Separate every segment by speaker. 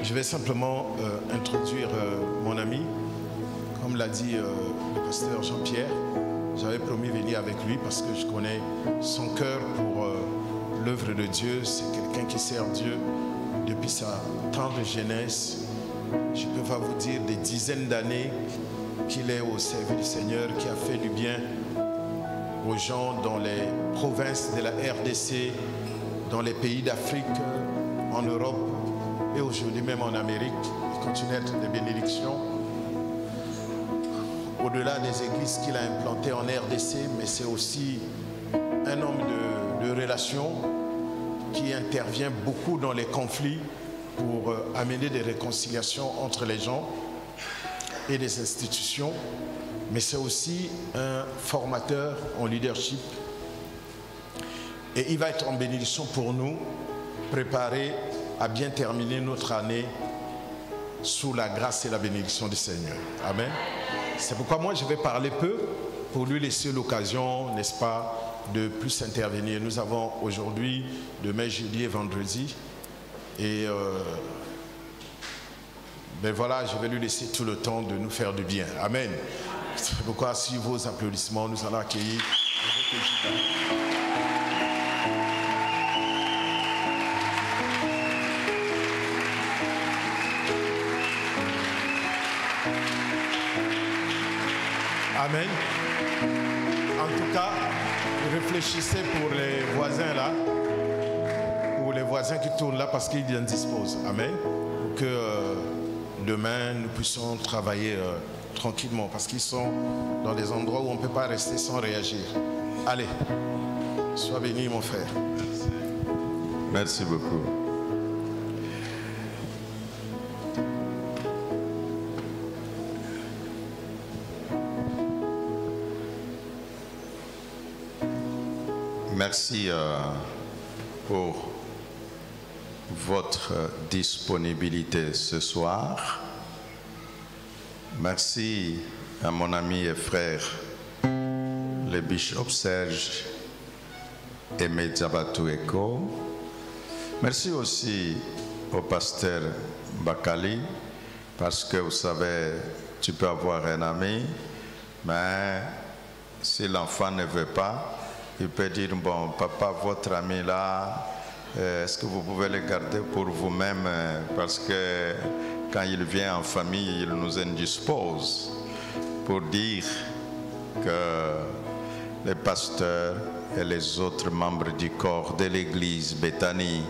Speaker 1: Je vais simplement introduire mon ami. Comme l'a dit le pasteur Jean-Pierre, j'avais promis venir avec lui parce que je connais son cœur pour l'œuvre de Dieu. C'est quelqu'un qui sert Dieu depuis sa tendre jeunesse. Je peux pas vous dire des dizaines d'années qu'il est au service du Seigneur, qui a fait du bien aux gens dans les provinces de la RDC, dans les pays d'Afrique, en Europe et aujourd'hui même en Amérique. Il continue à être de bénédiction. Au-delà des églises qu'il a implantées en RDC, mais c'est aussi un homme de relations qui intervient beaucoup dans les conflits pour amener des réconciliations entre les gens et les institutions. Mais c'est aussi un formateur en leadership. Et il va être en bénédiction pour nous, préparer à bien terminer notre année sous la grâce et la bénédiction du Seigneur. Amen. C'est pourquoi moi je vais parler peu pour lui laisser l'occasion, n'est-ce pas, de plus intervenir. Nous avons aujourd'hui, demain, jeudi et vendredi. Et ben voilà, je vais lui laisser tout le temps de nous faire du bien. Amen. C'est pourquoi, si vos applaudissements, nous allons accueillir Amen. En tout cas, réfléchissez pour les voisins là, pour les voisins qui tournent là parce qu'ils en disposent. Amen. Pour que demain nous puissions travailler tranquillement parce qu'ils sont dans des endroits où on ne peut pas rester sans réagir. Allez, sois béni mon frère.
Speaker 2: Merci. Merci beaucoup. Merci pour votre disponibilité ce soir. Merci à mon ami et frère, le bishop Serge Aimé Diabatou Eko. Merci aussi au pasteur Bakali, parce que vous savez, tu peux avoir un ami, mais si l'enfant ne veut pas, il peut dire, bon, papa, votre ami là, est-ce que vous pouvez le garder pour vous-même? Parce que quand il vient en famille, il nous indispose pour dire que les pasteurs et les autres membres du corps de l'église Bethany,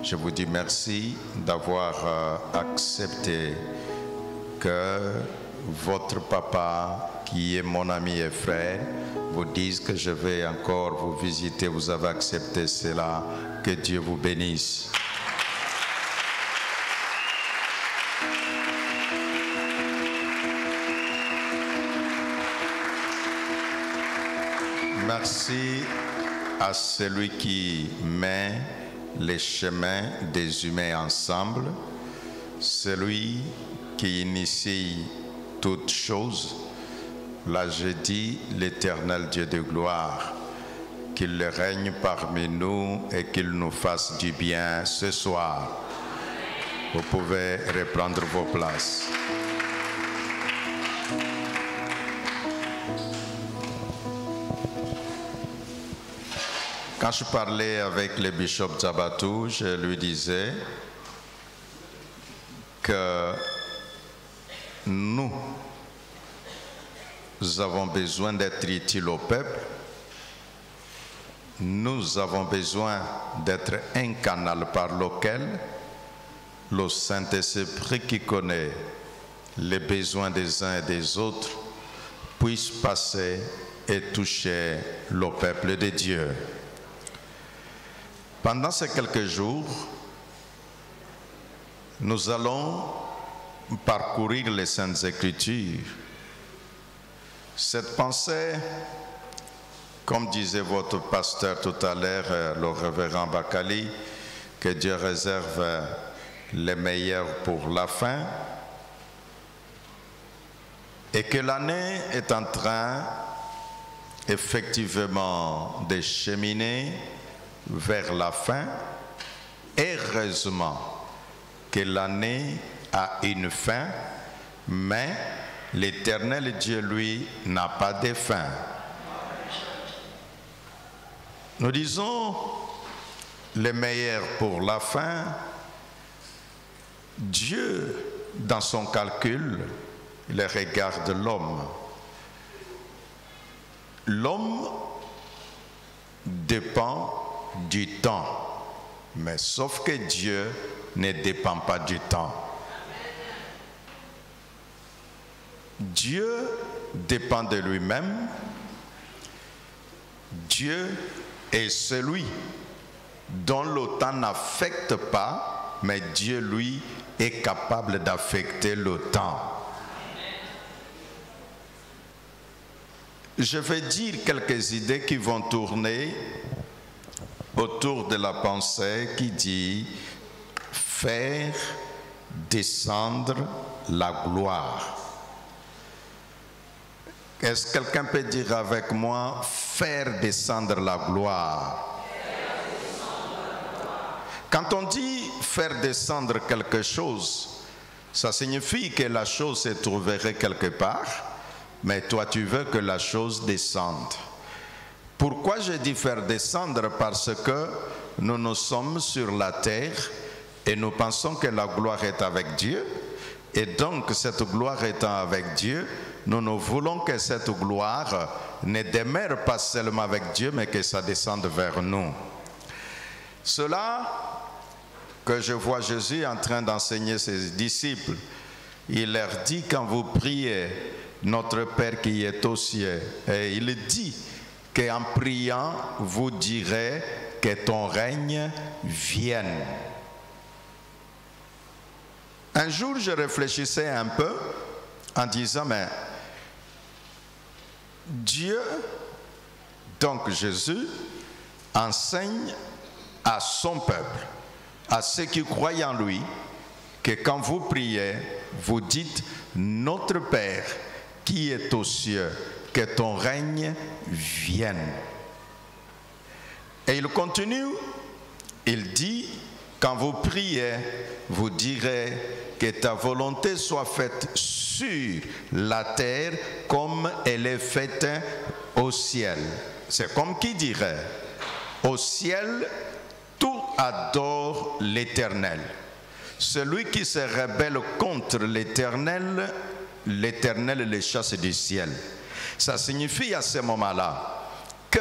Speaker 2: je vous dis merci d'avoir accepté que votre papa, qui est mon ami et frère, vous dise que je vais encore vous visiter. Vous avez accepté cela. Que Dieu vous bénisse. Merci à celui qui met les chemins des humains ensemble, celui qui initie toutes choses. Là, je dis l'Éternel Dieu de gloire, qu'il règne parmi nous et qu'il nous fasse du bien ce soir. Vous pouvez reprendre vos places. Quand je parlais avec le bishop Diabatou, je lui disais que nous avons besoin d'être utiles au peuple. Nous avons besoin d'être un canal par lequel le Saint-Esprit, qui connaît les besoins des uns et des autres, puisse passer et toucher le peuple de Dieu. Pendant ces quelques jours, nous allons parcourir les Saintes Écritures. Cette pensée, comme disait votre pasteur tout à l'heure, le révérend Bakali, que Dieu réserve les meilleurs pour la fin, et que l'année est en train effectivement de cheminer vers la fin. Heureusement, que l'année a une fin, mais l'Éternel Dieu, lui, n'a pas de fin. Nous disons le meilleur pour la fin. Dieu, dans son calcul, il regarde l'homme. L'homme dépend du temps, mais sauf que Dieu ne dépend pas du temps. Dieu dépend de lui-même. Dieu est celui dont le temps n'affecte pas, mais Dieu, lui, est capable d'affecter le temps. Je vais dire quelques idées qui vont tourner autour de la pensée qui dit faire descendre la gloire. Est-ce que quelqu'un peut dire avec moi faire descendre la gloire? Quand on dit faire descendre quelque chose, ça signifie que la chose se trouverait quelque part, mais toi tu veux que la chose descende. Pourquoi je dis faire descendre? Parce que nous sommes sur la terre et nous pensons que la gloire est avec Dieu. Et donc cette gloire étant avec Dieu, nous voulons que cette gloire ne demeure pas seulement avec Dieu, mais que ça descende vers nous. Cela que je vois Jésus en train d'enseigner ses disciples, il leur dit quand vous priez, notre Père qui est aux cieux, et il dit qu'en priant, vous direz que ton règne vienne. Un jour, je réfléchissais un peu en disant, mais Dieu, donc Jésus, enseigne à son peuple, à ceux qui croient en lui, que quand vous priez, vous dites « Notre Père qui est aux cieux, que ton règne vienne. » Et il continue, il dit « Quand vous priez, vous direz que ta volonté soit faite sur la terre comme elle est faite au ciel. » C'est comme qui dirait « Au ciel, tout adore l'Éternel. Celui qui se rebelle contre l'Éternel, l'Éternel le chasse du ciel. » Ça signifie à ce moment-là que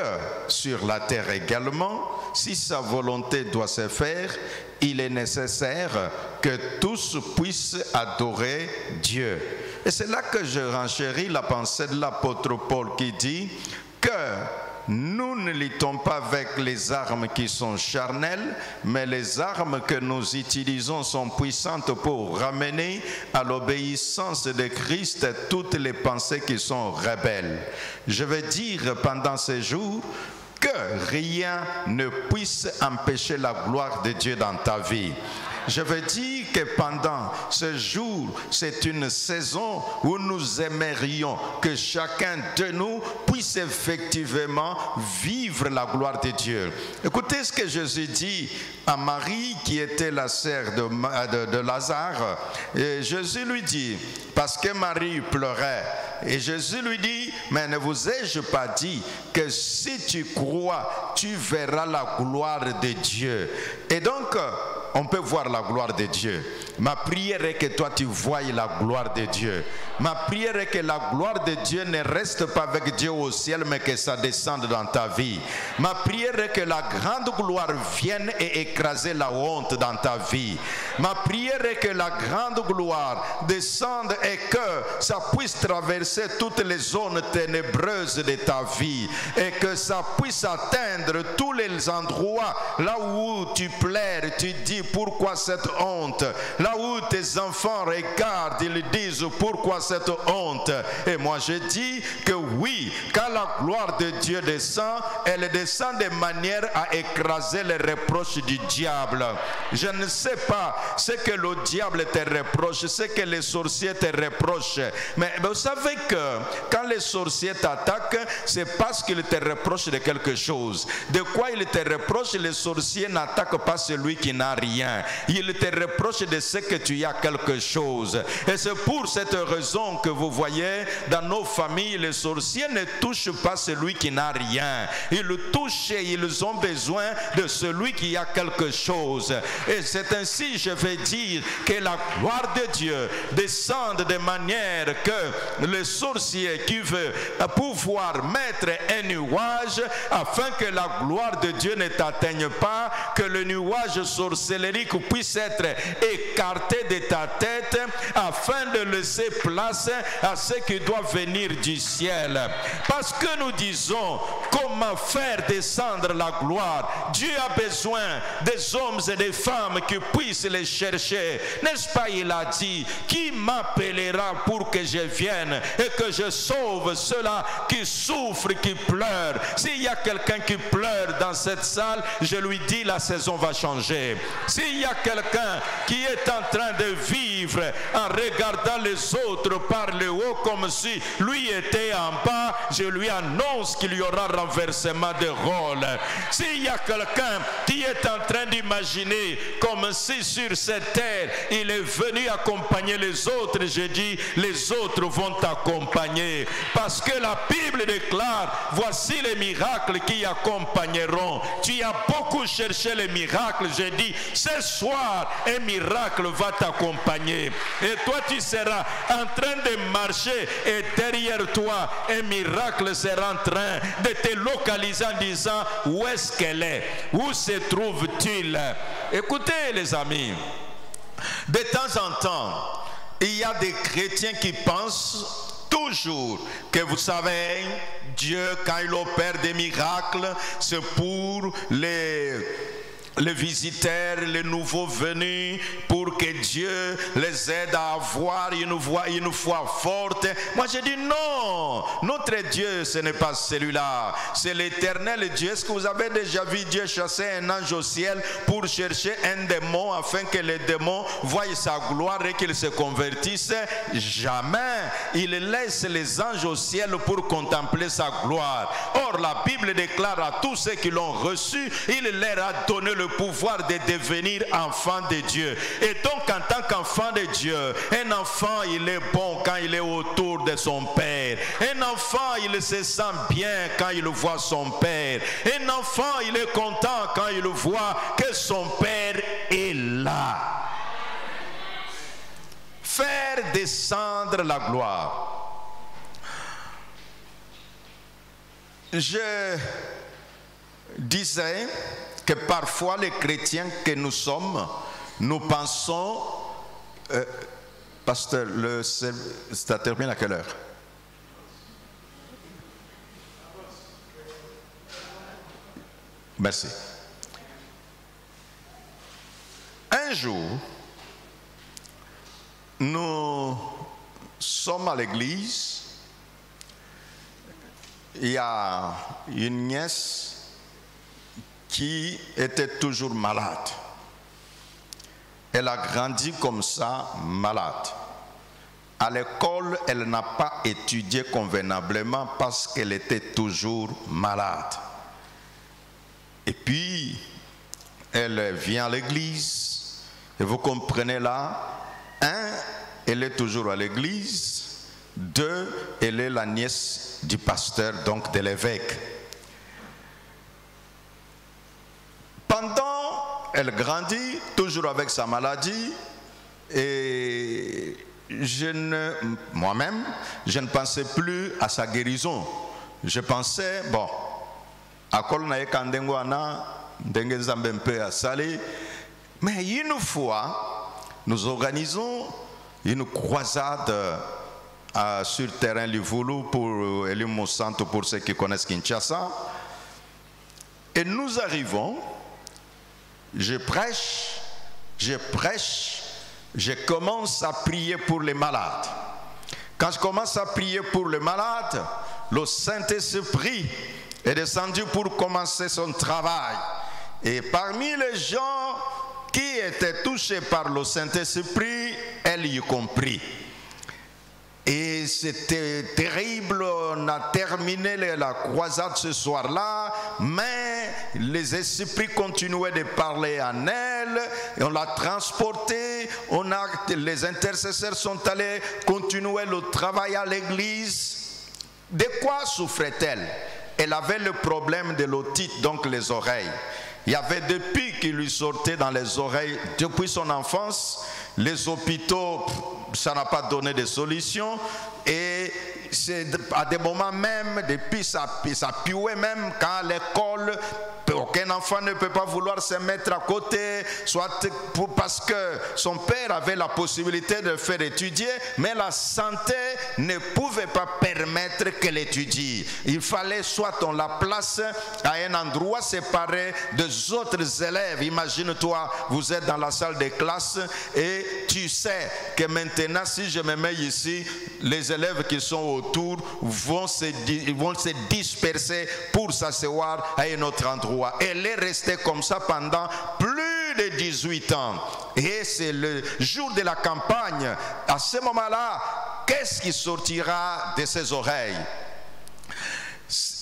Speaker 2: sur la terre également, si sa volonté doit se faire, il est nécessaire que tous puissent adorer Dieu. Et c'est là que je renchéris la pensée de l'apôtre Paul qui dit que nous ne luttons pas avec les armes qui sont charnelles, mais les armes que nous utilisons sont puissantes pour ramener à l'obéissance de Christ toutes les pensées qui sont rebelles. Je veux dire pendant ces jours que rien ne puisse empêcher la gloire de Dieu dans ta vie. Je veux dire que pendant ce jour, c'est une saison où nous aimerions que chacun de nous puisse effectivement vivre la gloire de Dieu. Écoutez ce que Jésus dit à Marie qui était la sœur de Lazare. Et Jésus lui dit, parce que Marie pleurait, et Jésus lui dit, mais ne vous ai-je pas dit que si tu crois, tu verras la gloire de Dieu. Et donc, on peut voir la gloire de Dieu. Ma prière est que toi tu voies la gloire de Dieu. Ma prière est que la gloire de Dieu ne reste pas avec Dieu au ciel, mais que ça descende dans ta vie. Ma prière est que la grande gloire vienne et écraser la honte dans ta vie. Ma prière est que la grande gloire descende et que ça puisse traverser toutes les zones ténébreuses de ta vie et que ça puisse atteindre tous les endroits là où tu pleures, tu dis pourquoi cette honte, là où tes enfants regardent, ils disent pourquoi cette honte. Et moi je dis que oui, quand la gloire de Dieu descend, elle descend de manière à écraser les reproches du diable. Je ne sais pas ce que le diable te reproche, ce que les sorciers te reprochent. Mais vous savez que quand les sorciers t'attaquent, c'est parce qu'ils te reprochent de quelque chose. De quoi ils te reprochent? Les sorciers n'attaquent pas celui qui n'a rien. Ils te reprochent de ce que tu as quelque chose. Et c'est pour cette raison que vous voyez, dans nos familles, les sorciers ne touchent pas celui qui n'a rien. Ils touchent et ils ont besoin de celui qui a quelque chose. Et c'est ainsi, je vais dire, que la gloire de Dieu descende de manière que le sorcier qui veut pouvoir mettre un nuage afin que la gloire de Dieu ne t'atteigne pas, que le nuage sorcellerique puisse être écarté de ta tête afin de laisser place à ce qui doit venir du ciel. Parce que nous disons comment faire descendre la gloire. Dieu a besoin des hommes et des femmes qui puissent les chercher. N'est-ce pas, il a dit, qui m'appellera pour que je vienne et que je sauve ceux-là qui souffrent, qui pleurent. S'il y a quelqu'un qui pleure dans cette salle, je lui dis la saison va changer. S'il y a quelqu'un qui est en train de vivre en regardant les autres par le haut comme si lui était en bas, je lui annonce qu'il y aura renversement de rôle. S'il y a quelqu'un qui est en train d'imaginer comme si sur cette terre il est venu accompagner les autres, je dis les autres vont t'accompagner, parce que la Bible déclare voici les miracles qui accompagneront. Tu as beaucoup cherché les miracles, je dis ce soir un miracle va t'accompagner et toi tu seras en train de marcher et derrière toi un miracle sera en train de te localiser en disant où est-ce qu'elle est, où se trouve-t-il. Écoutez les amis, de temps en temps il y a des chrétiens qui pensent toujours que vous savez Dieu quand il opère des miracles c'est pour les visiteurs, les nouveaux venus, pour que Dieu les aide à avoir une foi forte. Moi je dis non, notre Dieu ce n'est pas celui-là, c'est l'éternel Dieu. Est-ce que vous avez déjà vu Dieu chasser un ange au ciel pour chercher un démon afin que le démon voie sa gloire et qu'il se convertisse? Jamais. Il laisse les anges au ciel pour contempler sa gloire. Or la Bible déclare à tous ceux qui l'ont reçu, il leur a donné le pouvoir de devenir enfant de Dieu. Et donc en tant qu'enfant de Dieu, un enfant il est bon quand il est autour de son père. Un enfant il se sent bien quand il voit son père. Un enfant il est content quand il voit que son père est là. Faire descendre la gloire. Je disais que parfois les chrétiens que nous sommes, nous pensons, pasteur, ça termine à quelle heure? Merci. Un jour, nous sommes à l'église, il y a une nièce qui était toujours malade. Elle a grandi comme ça, malade. À l'école, elle n'a pas étudié convenablement parce qu'elle était toujours malade. Et puis, elle vient à l'église. Et vous comprenez là, un, elle est toujours à l'église. Deux, elle est la nièce du pasteur, donc de l'évêque. Pendant, elle grandit, toujours avec sa maladie, et moi-même, je ne pensais plus à sa guérison. Je pensais, bon, mais une fois, nous organisons une croisade sur terrain Livulu pour Elim Santo, pour ceux qui connaissent Kinshasa, et nous arrivons. Je prêche, je commence à prier pour les malades. Quand je commence à prier pour les malades, le Saint-Esprit est descendu pour commencer son travail. Et parmi les gens qui étaient touchés par le Saint-Esprit, elle y compris. Et c'était terrible, on a terminé la croisade ce soir-là, mais les esprits continuaient de parler en elle, et on l'a transportée, les intercesseurs sont allés continuer le travail à l'église. De quoi souffrait-elle? Elle avait le problème de l'otite, donc les oreilles. Il y avait des pics qui lui sortaient dans les oreilles depuis son enfance. Les hôpitaux, ça n'a pas donné de solution. Et c'est à des moments même, depuis ça puait même quand à l'école, aucun enfant ne peut pas vouloir se mettre à côté, soit parce que son père avait la possibilité de le faire étudier, mais la santé ne pouvait pas permettre qu'elle étudie. Il fallait soit on la place à un endroit séparé des autres élèves. Imagine-toi, vous êtes dans la salle de classe et tu sais que maintenant, si je me mets ici, les élèves qui sont autour vont se disperser pour s'asseoir à un autre endroit. Elle est restée comme ça pendant plus de 18 ans. Et c'est le jour de la campagne. À ce moment-là, qu'est-ce qui sortira de ses oreilles?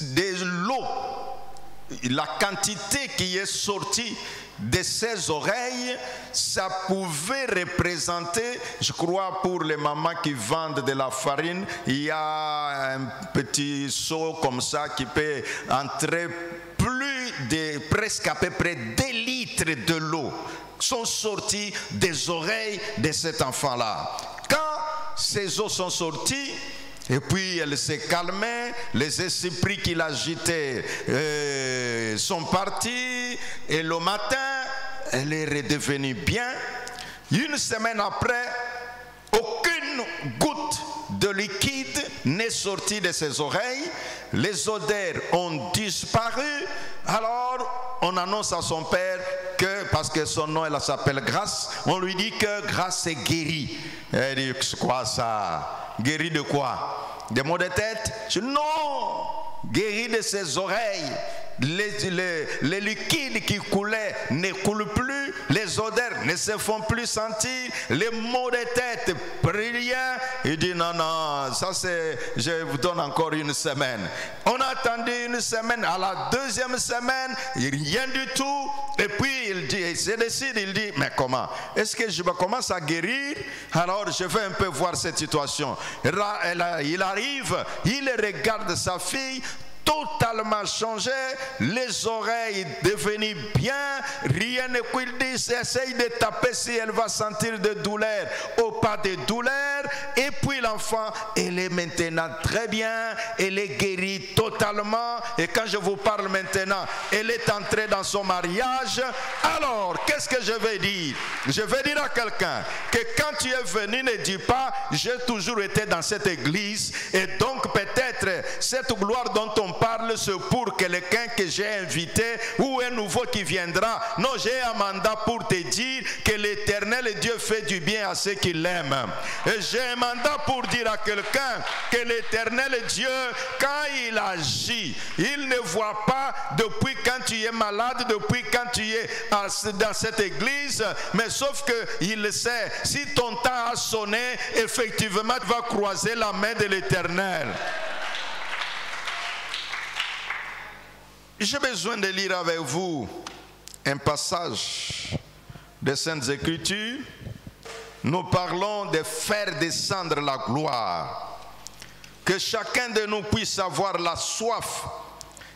Speaker 2: De l'eau. La quantité qui est sortie de ses oreilles, ça pouvait représenter, je crois pour les mamans qui vendent de la farine, il y a un petit seau comme ça qui peut entrer presque à peu près 2 litres de l'eau sont sortis des oreilles de cet enfant-là. Quand ces eaux sont sorties, et puis elle s'est calmée, les esprits qui l'agitaient sont partis, et le matin, elle est redevenue bien. Une semaine après, aucune goutte de liquide n'est sortie de ses oreilles, les odeurs ont disparu. Alors on annonce à son père que, parce que son nom elle s'appelle Grâce, on lui dit que Grâce est guérie. Elle dit, c'est quoi ça? Guérie de quoi? Des maux de tête? Je dis, non, guérie de ses oreilles. Les liquides qui coulaient ne coulent plus, les odeurs ne se font plus sentir, les maux de tête, rien. Il dit non, non, ça c'est, je vous donne encore une semaine. On a attendu une semaine, à la 2e semaine, rien du tout. Et puis il se décide, il dit, mais comment? Est-ce que je commence à guérir? Alors je vais un peu voir cette situation. Il arrive, il regarde sa fille, totalement changé, les oreilles devenues bien, rien ne qu'il dit, essaye de taper si elle va sentir de douleur ou pas de douleur, et puis l'enfant, elle est maintenant très bien, elle est guérie totalement, et quand je vous parle maintenant, elle est entrée dans son mariage. Alors, qu'est-ce que je vais dire? Je vais dire à quelqu'un que quand tu es venu, ne dis pas, j'ai toujours été dans cette église, et donc peut-être cette gloire dont on parle, c'est pour quelqu'un que j'ai invité ou un nouveau qui viendra. Non, j'ai un mandat pour te dire que l'Éternel Dieu fait du bien à ceux qui l'aiment. Et j'ai un mandat pour dire à quelqu'un que l'Éternel Dieu, quand il agit, il ne voit pas depuis quand tu es malade, depuis quand tu es dans cette église, mais sauf qu'il sait, si ton temps a sonné, effectivement, tu vas croiser la main de l'Éternel. J'ai besoin de lire avec vous un passage des Saintes Écritures. Nous parlons de faire descendre la gloire. Que chacun de nous puisse avoir la soif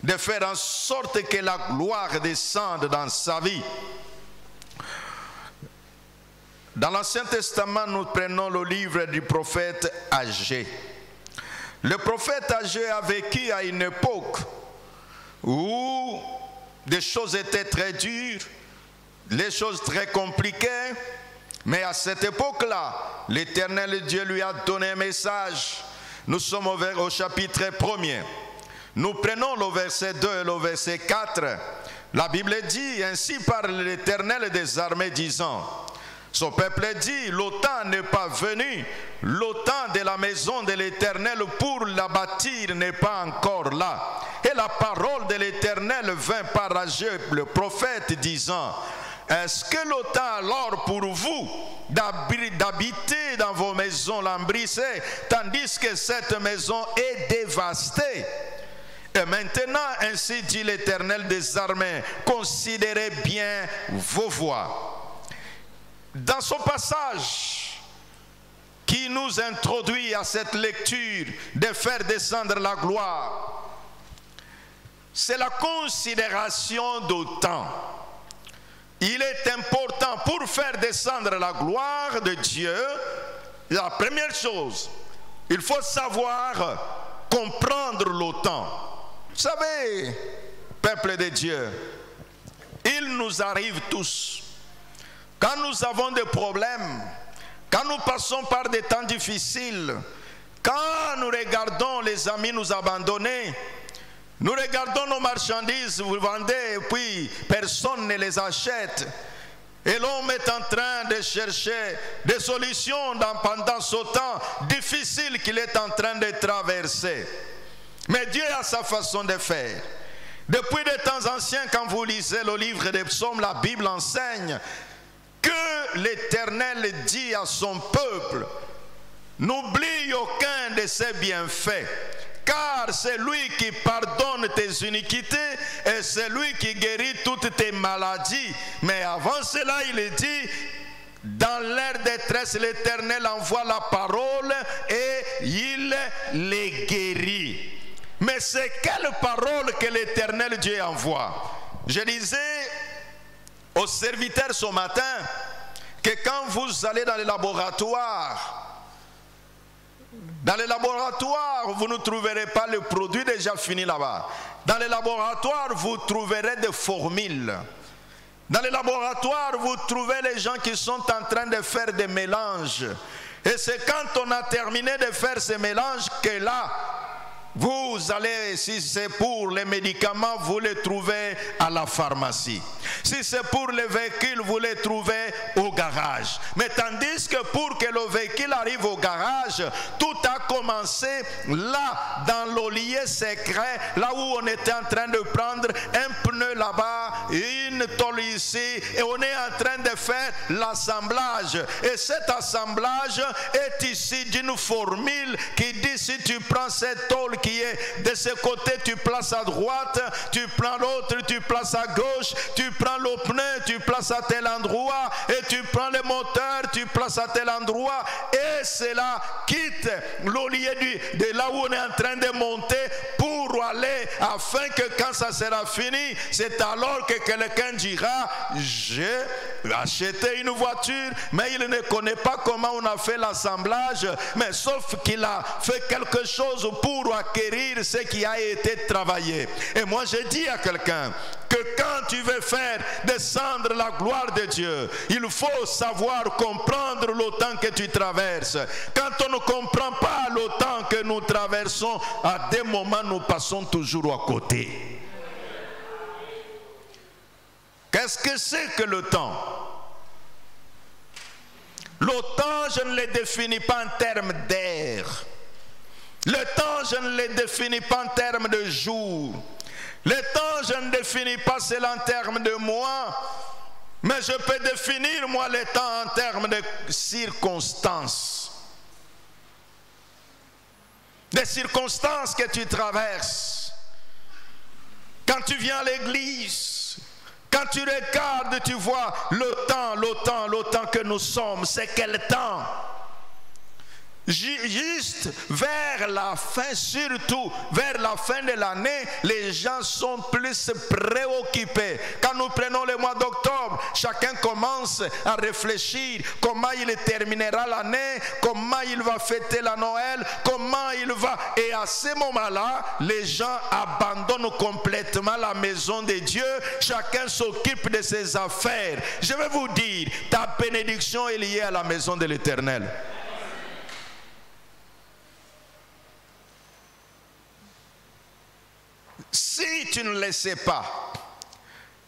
Speaker 2: de faire en sorte que la gloire descende dans sa vie. Dans l'Ancien Testament, nous prenons le livre du prophète Agé. Le prophète Agé a vécu à une époque où des choses étaient très dures, les choses très compliquées, mais à cette époque-là, l'Éternel Dieu lui a donné un message. Nous sommes au chapitre 1er. Nous prenons le verset 2 et le verset 4. La Bible dit, ainsi parle l'Éternel des armées disant, son peuple dit, le temps n'est pas venu, le temps de la maison de l'Éternel pour la bâtir n'est pas encore là. Et la parole de l'Éternel vint par Agé, le prophète, disant, est-ce que le temps alors pour vous d'habiter dans vos maisons lambrissées, tandis que cette maison est dévastée? Et maintenant, ainsi dit l'Éternel des armées, considérez bien vos voies. Dans son passage qui nous introduit à cette lecture de faire descendre la gloire, c'est la considération du temps. Il est important pour faire descendre la gloire de Dieu, la première chose, il faut savoir comprendre le temps. Vous savez, peuple de Dieu, il nous arrive tous, quand nous avons des problèmes, quand nous passons par des temps difficiles, quand nous regardons les amis nous abandonner, nous regardons nos marchandises, vous vendez et puis personne ne les achète. Et l'homme est en train de chercher des solutions pendant ce temps difficile qu'il est en train de traverser. Mais Dieu a sa façon de faire. Depuis des temps anciens, quand vous lisez le livre des psaumes, la Bible enseigne que l'Éternel dit à son peuple, n'oublie aucun de ses bienfaits, car c'est lui qui pardonne tes iniquités et c'est lui qui guérit toutes tes maladies. Mais avant cela, il dit, dans leur détresse, l'Éternel envoie la parole et il les guérit. Mais c'est quelle parole que l'Éternel Dieu envoie? Je disais aux serviteurs ce matin que quand vous allez dans les laboratoires, vous ne trouverez pas le produit déjà fini là-bas. Dans les laboratoires, vous trouverez des formules. Dans les laboratoires, vous trouvez les gens qui sont en train de faire des mélanges. Et c'est quand on a terminé de faire ces mélanges que là, vous allez, si c'est pour les médicaments, vous les trouvez à la pharmacie. Si c'est pour les véhicules, vous les trouvez au garage. Mais tandis que pour que le véhicule arrive au garage, tout a commencé là, dans le lieu secret, là où on était en train de prendre un pneu là-bas, une tôle ici, et on est en train de faire l'assemblage. Et cet assemblage est ici d'une formule qui dit, si tu prends cette tôle qui est de ce côté, tu places à droite, tu prends l'autre, tu places à gauche, tu prends le pneu, tu places à tel endroit, et tu prends le moteur, tu places à tel endroit, et cela quitte le lieu de là où on est en train de monter pour aller, afin que quand ça sera fini, c'est alors que quelqu'un dira, j'ai acheté une voiture, mais il ne connaît pas comment on a fait l'assemblage, mais sauf qu'il a fait quelque chose pour acquérir ce qui a été travaillé. Et moi je dis à quelqu'un que quand tu veux faire descendre la gloire de Dieu, il faut savoir comprendre le temps que tu traverses. Quand on ne comprend pas le temps que nous traversons, à des moments nous passons toujours à côté. Qu'est-ce que c'est que le temps? Le temps, je ne le définis pas en termes d'heures. Le temps, je ne le définis pas en termes de jours. Le temps, je ne définis pas cela en termes de mois. Mais je peux définir, moi, le temps en termes de circonstances. Des circonstances que tu traverses. Quand tu viens à l'église, quand tu regardes, tu vois le temps que nous sommes. C'est quel temps? Juste vers la fin, surtout vers la fin de l'année, les gens sont plus préoccupés. Quand nous prenons le mois d'octobre, chacun commence à réfléchir comment il terminera l'année, comment il va fêter la Noël, comment il va. Et à ce moment-là, les gens abandonnent complètement la maison de Dieu. Chacun s'occupe de ses affaires. Je vais vous dire, ta bénédiction est liée à la maison de l'Éternel. Si tu ne le sais pas,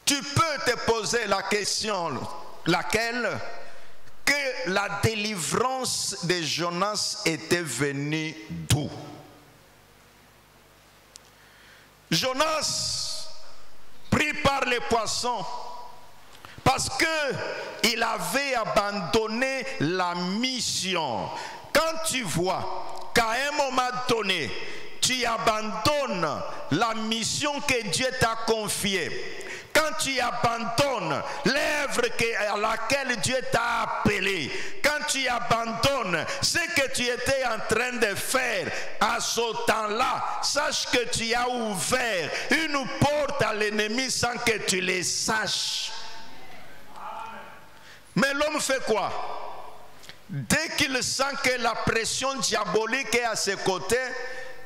Speaker 2: tu peux te poser la question, laquelle, que la délivrance de Jonas était venue d'où? Jonas, pris par les poissons, parce qu'il avait abandonné la mission. Quand tu vois qu'à un moment donné, tu abandonnes la mission que Dieu t'a confiée, quand tu abandonnes l'œuvre à laquelle Dieu t'a appelé, quand tu abandonnes ce que tu étais en train de faire à ce temps-là, sache que tu as ouvert une porte à l'ennemi sans que tu le saches. Mais l'homme fait quoi? Dès qu'il sent que la pression diabolique est à ses côtés,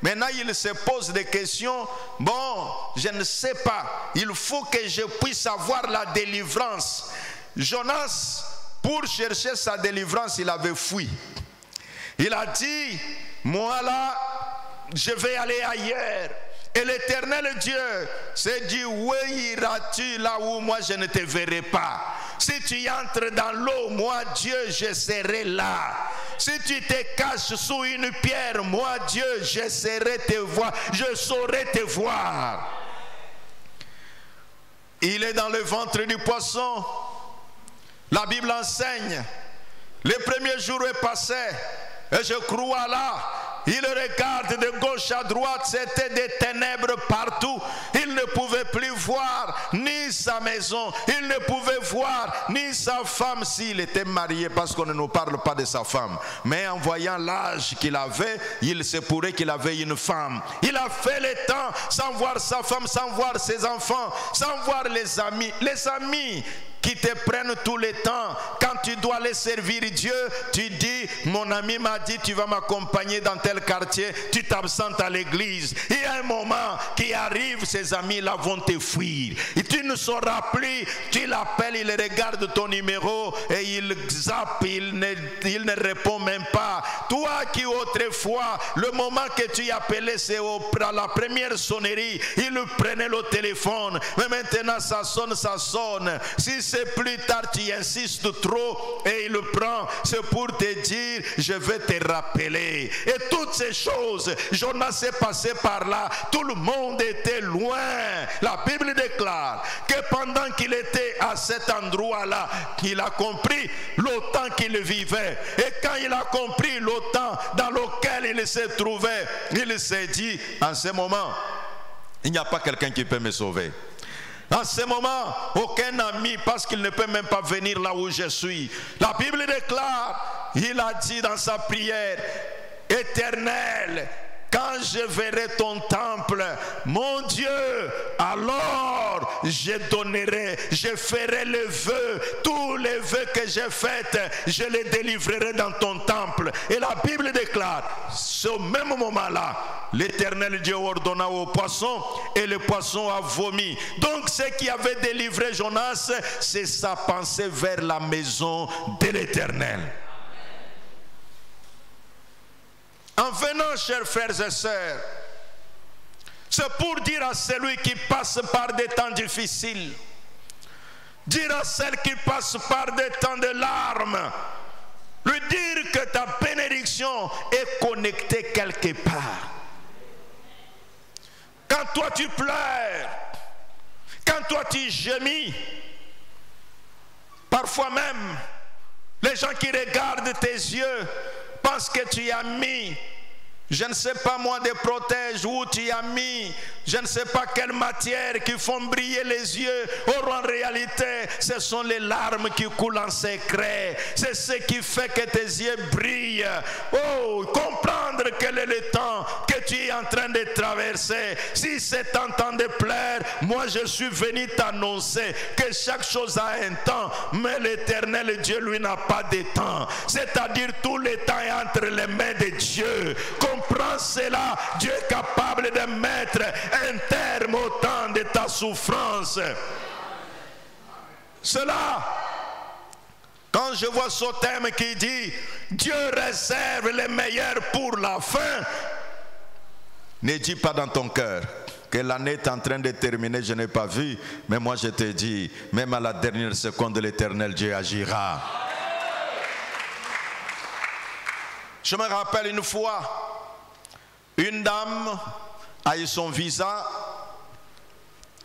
Speaker 2: maintenant il se pose des questions. Bon, je ne sais pas, il faut que je puisse avoir la délivrance. Jonas, pour chercher sa délivrance, il avait fui. Il a dit, moi là, je vais aller ailleurs. Et l'Éternel Dieu s'est dit, où iras-tu là où moi je ne te verrai pas? Si tu entres dans l'eau, moi Dieu, je serai là. Si tu te caches sous une pierre, moi Dieu, je saurai te voir. Je saurai te voir. Il est dans le ventre du poisson. La Bible enseigne. Le premier jour est passé. Et je crois là. Il regarde de gauche à droite, c'était des ténèbres partout. Il ne pouvait plus voir ni sa maison, il ne pouvait voir ni sa femme s'il était marié, parce qu'on ne nous parle pas de sa femme. Mais en voyant l'âge qu'il avait, il se pourrait qu'il avait une femme. Il a fait le temps sans voir sa femme, sans voir ses enfants, sans voir les amis. Les amis qui te prennent tout le temps. Quand tu dois aller servir Dieu, tu dis, mon ami m'a dit, tu vas m'accompagner dans tel quartier, tu t'absentes à l'église. Il y a un moment qui arrive, ces amis-là vont te fuir. Et tu ne sauras plus, tu l'appelles, il regarde ton numéro et il zappe, il ne répond même pas. Toi qui autrefois, le moment que tu appelais, c'est à la première sonnerie, il prenait le téléphone. Mais maintenant, ça sonne. Si c'est plus tard, tu insistes trop et il le prend. C'est pour te dire, je vais te rappeler. Et toutes ces choses, Jonas est passé par là. Tout le monde était loin. La Bible déclare que pendant qu'il était à cet endroit-là, il a compris le temps qu'il vivait. Et quand il a compris le temps dans lequel il se trouvait, il s'est dit, en ce moment, il n'y a pas quelqu'un qui peut me sauver. En ce moment, aucun ami, parce qu'il ne peut même pas venir là où je suis. La Bible déclare, il a dit dans sa prière, Éternel, quand je verrai ton temple, mon Dieu, alors je donnerai, je ferai le vœu, tous les vœux que j'ai faits, je les délivrerai dans ton temple. Et la Bible déclare, ce même moment-là, l'Éternel Dieu ordonna au poisson et le poisson a vomi. Donc ce qui avait délivré Jonas, c'est sa pensée vers la maison de l'Éternel. En venant, chers frères et sœurs, c'est pour dire à celui qui passe par des temps difficiles, dire à celle qui passe par des temps de larmes, lui dire que ta bénédiction est connectée quelque part. Quand toi tu pleures, quand toi tu gémis, parfois même, les gens qui regardent tes yeux pensent que tu as mis, je ne sais pas moi, des protèges, où tu as mis, je ne sais pas quelle matière qui font briller les yeux. Or en réalité, ce sont les larmes qui coulent en secret. C'est ce qui fait que tes yeux brillent. Oh, comprendre quel est le temps que tu es en train de traverser. Si c'est un temps de plaire, moi je suis venu t'annoncer que chaque chose a un temps, mais l'Éternel Dieu, lui, n'a pas de temps. C'est-à-dire tout le temps est entre les mains de Dieu. Comprends cela, Dieu est capable de mettre un terme au temps de ta souffrance. Cela, quand je vois ce thème qui dit Dieu réserve le meilleur pour la fin, ne dis pas dans ton cœur que l'année est en train de terminer, je n'ai pas vu, mais moi je te dis, même à la dernière seconde, l'Éternel Dieu agira. Je me rappelle une fois, une dame a eu son visa,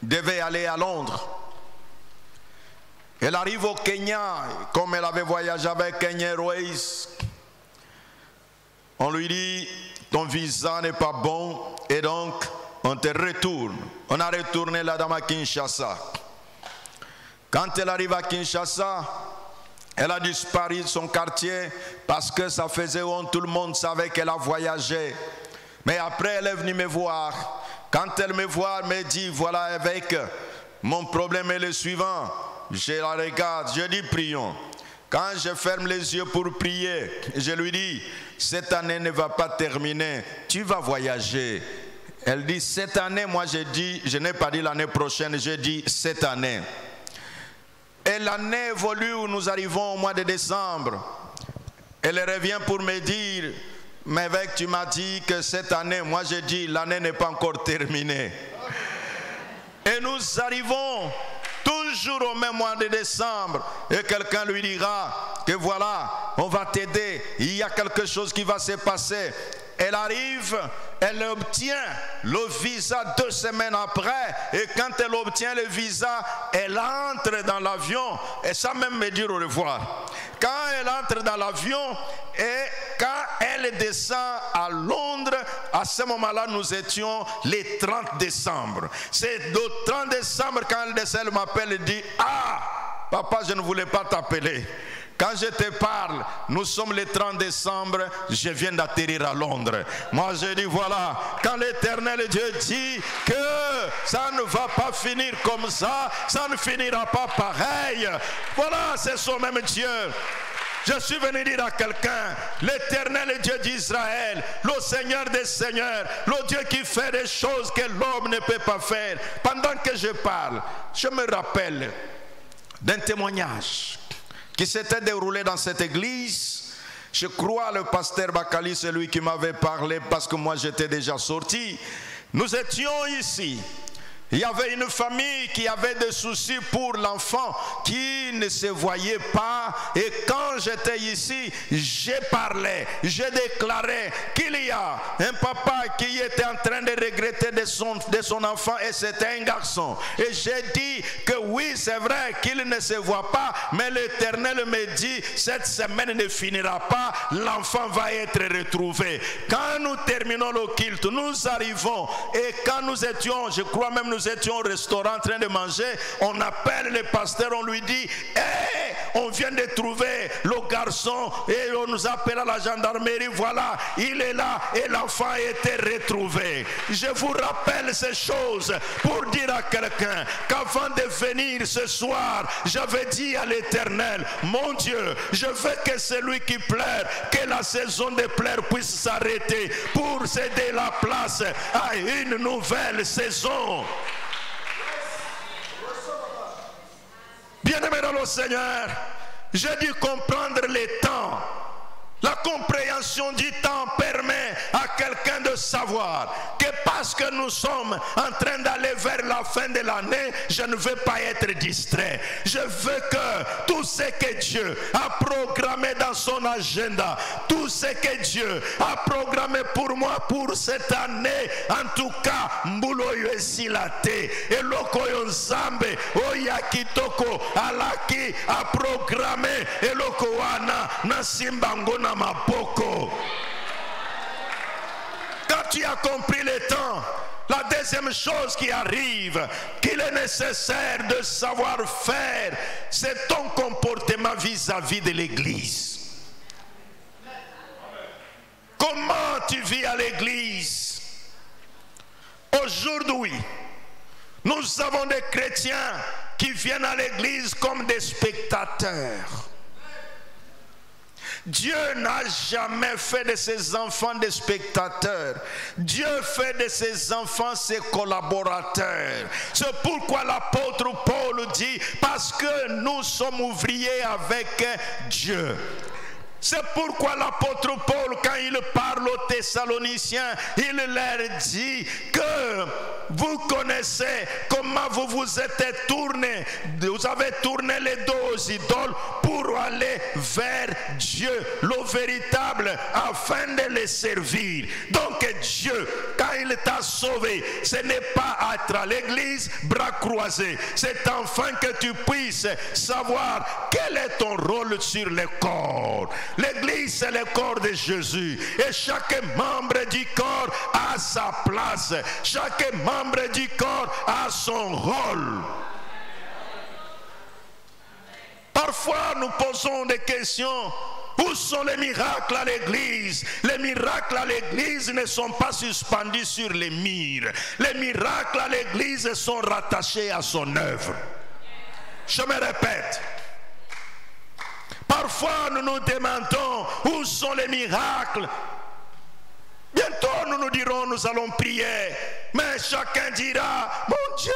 Speaker 2: devait aller à Londres. Elle arrive au Kenya, comme elle avait voyagé avec Kenya Airways. On lui dit, ton visa n'est pas bon et donc on te retourne. On a retourné la dame à Kinshasa. Quand elle arrive à Kinshasa, elle a disparu de son quartier parce que ça faisait honte, tout le monde savait qu'elle a voyagé. Mais après, elle est venue me voir. Quand elle me voit, elle me dit, voilà évêque, mon problème est le suivant. Je la regarde, je dis prions. Quand je ferme les yeux pour prier, je lui dis, cette année ne va pas terminer, tu vas voyager. Elle dit, cette année, moi je dis, je n'ai pas dit l'année prochaine, je dis cette année. Et l'année évolue où nous arrivons au mois de décembre. Elle revient pour me dire, mais évêque, tu m'as dit que cette année, moi je dis, l'année n'est pas encore terminée. Et nous arrivons toujours au même mois de décembre et quelqu'un lui dira que voilà, on va t'aider, il y a quelque chose qui va se passer. Elle arrive, elle obtient le visa 2 semaines après et quand elle obtient le visa, elle entre dans l'avion et sans même me dire au revoir. Quand elle entre dans l'avion et quand elle descend à Londres, à ce moment-là, nous étions le 30 décembre. C'est le 30 décembre quand elle descend, elle m'appelle et dit « Ah, papa, je ne voulais pas t'appeler. Quand je te parle, nous sommes le 30 décembre, je viens d'atterrir à Londres. » Moi je dis voilà, quand l'Éternel Dieu dit que ça ne va pas finir comme ça, ça ne finira pas pareil. Voilà, c'est son même Dieu. Je suis venu dire à quelqu'un, l'Éternel Dieu d'Israël, le Seigneur des Seigneurs, le Dieu qui fait des choses que l'homme ne peut pas faire. Pendant que je parle, je me rappelle d'un témoignage qui s'était déroulé dans cette église. Je crois le pasteur Bakali, c'est lui qui m'avait parlé parce que moi j'étais déjà sorti. Nous étions ici. Il y avait une famille qui avait des soucis pour l'enfant qui ne se voyait pas. Et quand j'étais ici, j'ai parlé, j'ai déclaré qu'il y a un papa qui était en train de regretter de son enfant et c'était un garçon. Et j'ai dit que oui, c'est vrai qu'il ne se voit pas, mais l'Éternel me dit, cette semaine ne finira pas, l'enfant va être retrouvé. Quand nous terminons le culte, nous arrivons et quand nous étions, je crois même nous étions au restaurant en train de manger, on appelle le pasteur, on lui dit hey, on vient de trouver le garçon et on nous appelle à la gendarmerie, voilà, il est là et l'enfant a été retrouvé. Je vous rappelle ces choses pour dire à quelqu'un qu'avant de venir ce soir, j'avais dit à l'Éternel, mon Dieu, je veux que celui qui pleure, que la saison de pleurs puisse s'arrêter pour céder la place à une nouvelle saison. Bien-aimé dans le Seigneur, j'ai dû comprendre les temps. La compréhension du temps permet à quelqu'un de savoir que parce que nous sommes en train d'aller vers la fin de l'année, je ne veux pas être distrait. Je veux que tout ce que Dieu a programmé dans son agenda, tout ce que Dieu a programmé pour moi pour cette année, en tout cas, Mbuloyo esilate, Elokoyo Nzambe, Oyakitoko, Alaki a programmé, Eloko wana, Nasimbangona Mapoko. Quand tu as compris le temps, la deuxième chose qui arrive, qu'il est nécessaire de savoir faire, c'est ton comportement vis-à-vis de l'église. Comment tu vis à l'église? Aujourd'hui, nous avons des chrétiens qui viennent à l'église comme des spectateurs. Dieu n'a jamais fait de ses enfants des spectateurs. Dieu fait de ses enfants ses collaborateurs. C'est pourquoi l'apôtre Paul dit, parce que nous sommes ouvriers avec Dieu. C'est pourquoi l'apôtre Paul, quand il parle aux Thessaloniciens, il leur dit que vous connaissez comment vous vous êtes tourné, vous avez tourné les dos aux idoles pour aller vers Dieu, le véritable, afin de les servir. Donc Dieu, quand il t'a sauvé, ce n'est pas être à l'église, bras croisés. C'est enfin que tu puisses savoir quel est ton rôle sur le corps. L'église, c'est le corps de Jésus. Et chaque membre du corps a sa place. Chaque membre du corps a son rôle. Parfois, nous posons des questions. Où sont les miracles à l'église? Les miracles à l'église ne sont pas suspendus sur les murs. Les miracles à l'église sont rattachés à son œuvre. Je me répète. Parfois, nous nous demandons où sont les miracles. Bientôt, nous nous dirons, nous allons prier. Mais chacun dira, mon Dieu,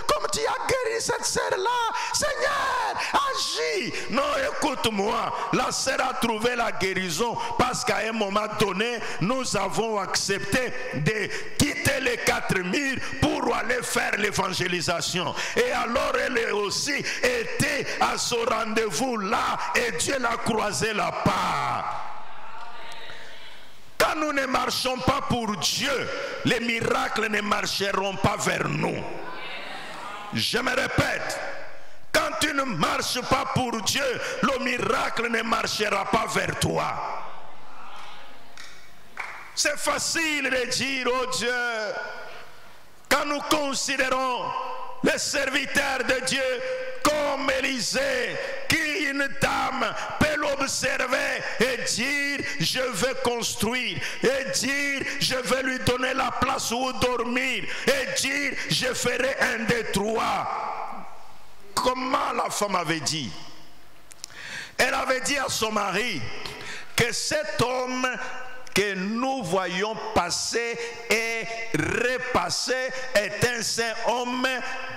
Speaker 2: comme tu as guéri cette sœur-là, Seigneur, agis. Non, écoute-moi, la sœur a trouvé la guérison parce qu'à un moment donné, nous avons accepté de quitter les 4 murs pour aller faire l'évangélisation. Et alors, elle aussi était à ce rendez-vous-là et Dieu l'a croisé la part. Quand nous ne marchons pas pour Dieu, les miracles ne marcheront pas vers nous. Je me répète, quand tu ne marches pas pour Dieu, le miracle ne marchera pas vers toi. C'est facile de dire, oh Dieu, quand nous considérons les serviteurs de Dieu comme Élisée, qui une dame peut l'observer et dire je vais construire, et dire je vais lui donner la place où dormir, et dire je ferai un des 3. Comment la femme avait dit? Elle avait dit à son mari que cet homme que nous voyons passer et repasser est un saint homme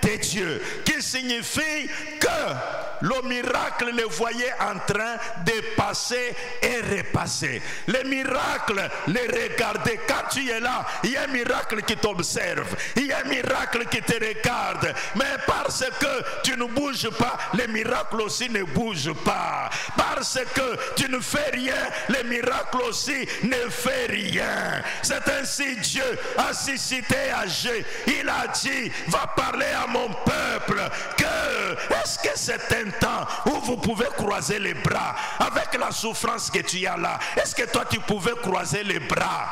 Speaker 2: de Dieu, qui signifie que le miracle le voyait en train de passer et repasser. Les miracles les regardaient. Quand tu es là, il y a un miracle qui t'observe, il y a un miracle qui te regarde, mais parce que tu ne bouges pas, les miracles aussi ne bougent pas. Parce que tu ne fais rien, les miracles aussi ne fait rien. C'est ainsi Dieu a suscité Agé. Il a dit, va parler à mon peuple que est-ce que c'est un temps où vous pouvez croiser les bras avec la souffrance que tu as là? Est-ce que toi tu pouvais croiser les bras?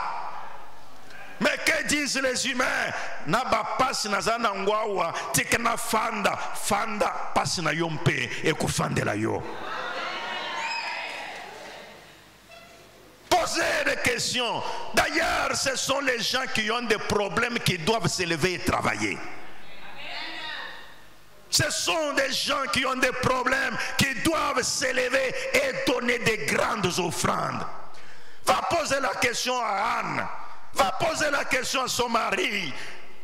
Speaker 2: Mais que disent les humains? Naba passe na zana ngwawa tikena fanda fanda passe na yompe et kufande la yo. Poser des questions. D'ailleurs, ce sont les gens qui ont des problèmes qui doivent se lever et travailler. Ce sont des gens qui ont des problèmes qui doivent se lever et donner des grandes offrandes. Va poser la question à Anne. Va poser la question à son mari.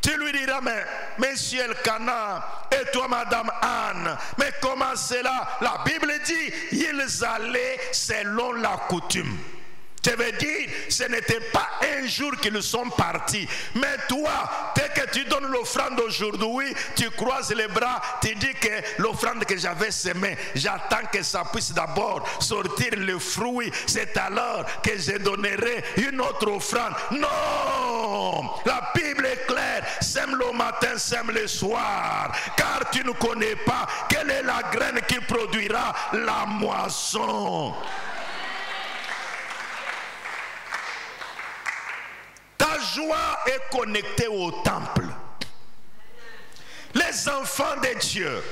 Speaker 2: Tu lui diras, mais Monsieur Elkana et toi Madame Anne, mais comment cela? La Bible dit, ils allaient selon la coutume. Je veux dire, ce n'était pas un jour qu'ils sont partis. Mais toi, dès que tu donnes l'offrande aujourd'hui, tu croises les bras, tu dis que l'offrande que j'avais semée, j'attends que ça puisse d'abord sortir le fruit. C'est alors que je donnerai une autre offrande. Non! La Bible est claire. Sème le matin, sème le soir. Car tu ne connais pas quelle est la graine qui produira la moisson. Ta joie est connectée au temple. Les enfants de Dieu,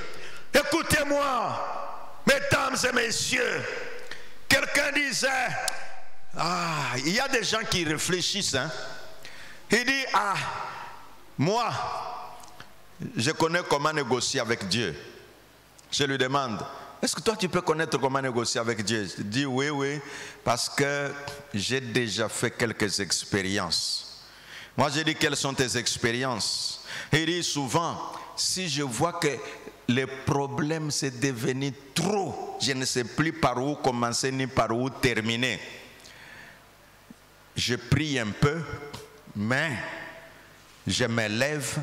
Speaker 2: écoutez-moi, mesdames et messieurs, quelqu'un disait, il y a des gens qui réfléchissent, hein? Il dit, moi, je connais comment négocier avec Dieu. Je lui demande, est-ce que toi tu peux connaître comment négocier avec Dieu? Je dis oui, parce que j'ai déjà fait quelques expériences. Moi je dis, quelles sont tes expériences? Il dit souvent, si je vois que le problème s'est devenu trop, je ne sais plus par où commencer ni par où terminer, je prie un peu, mais je me lève,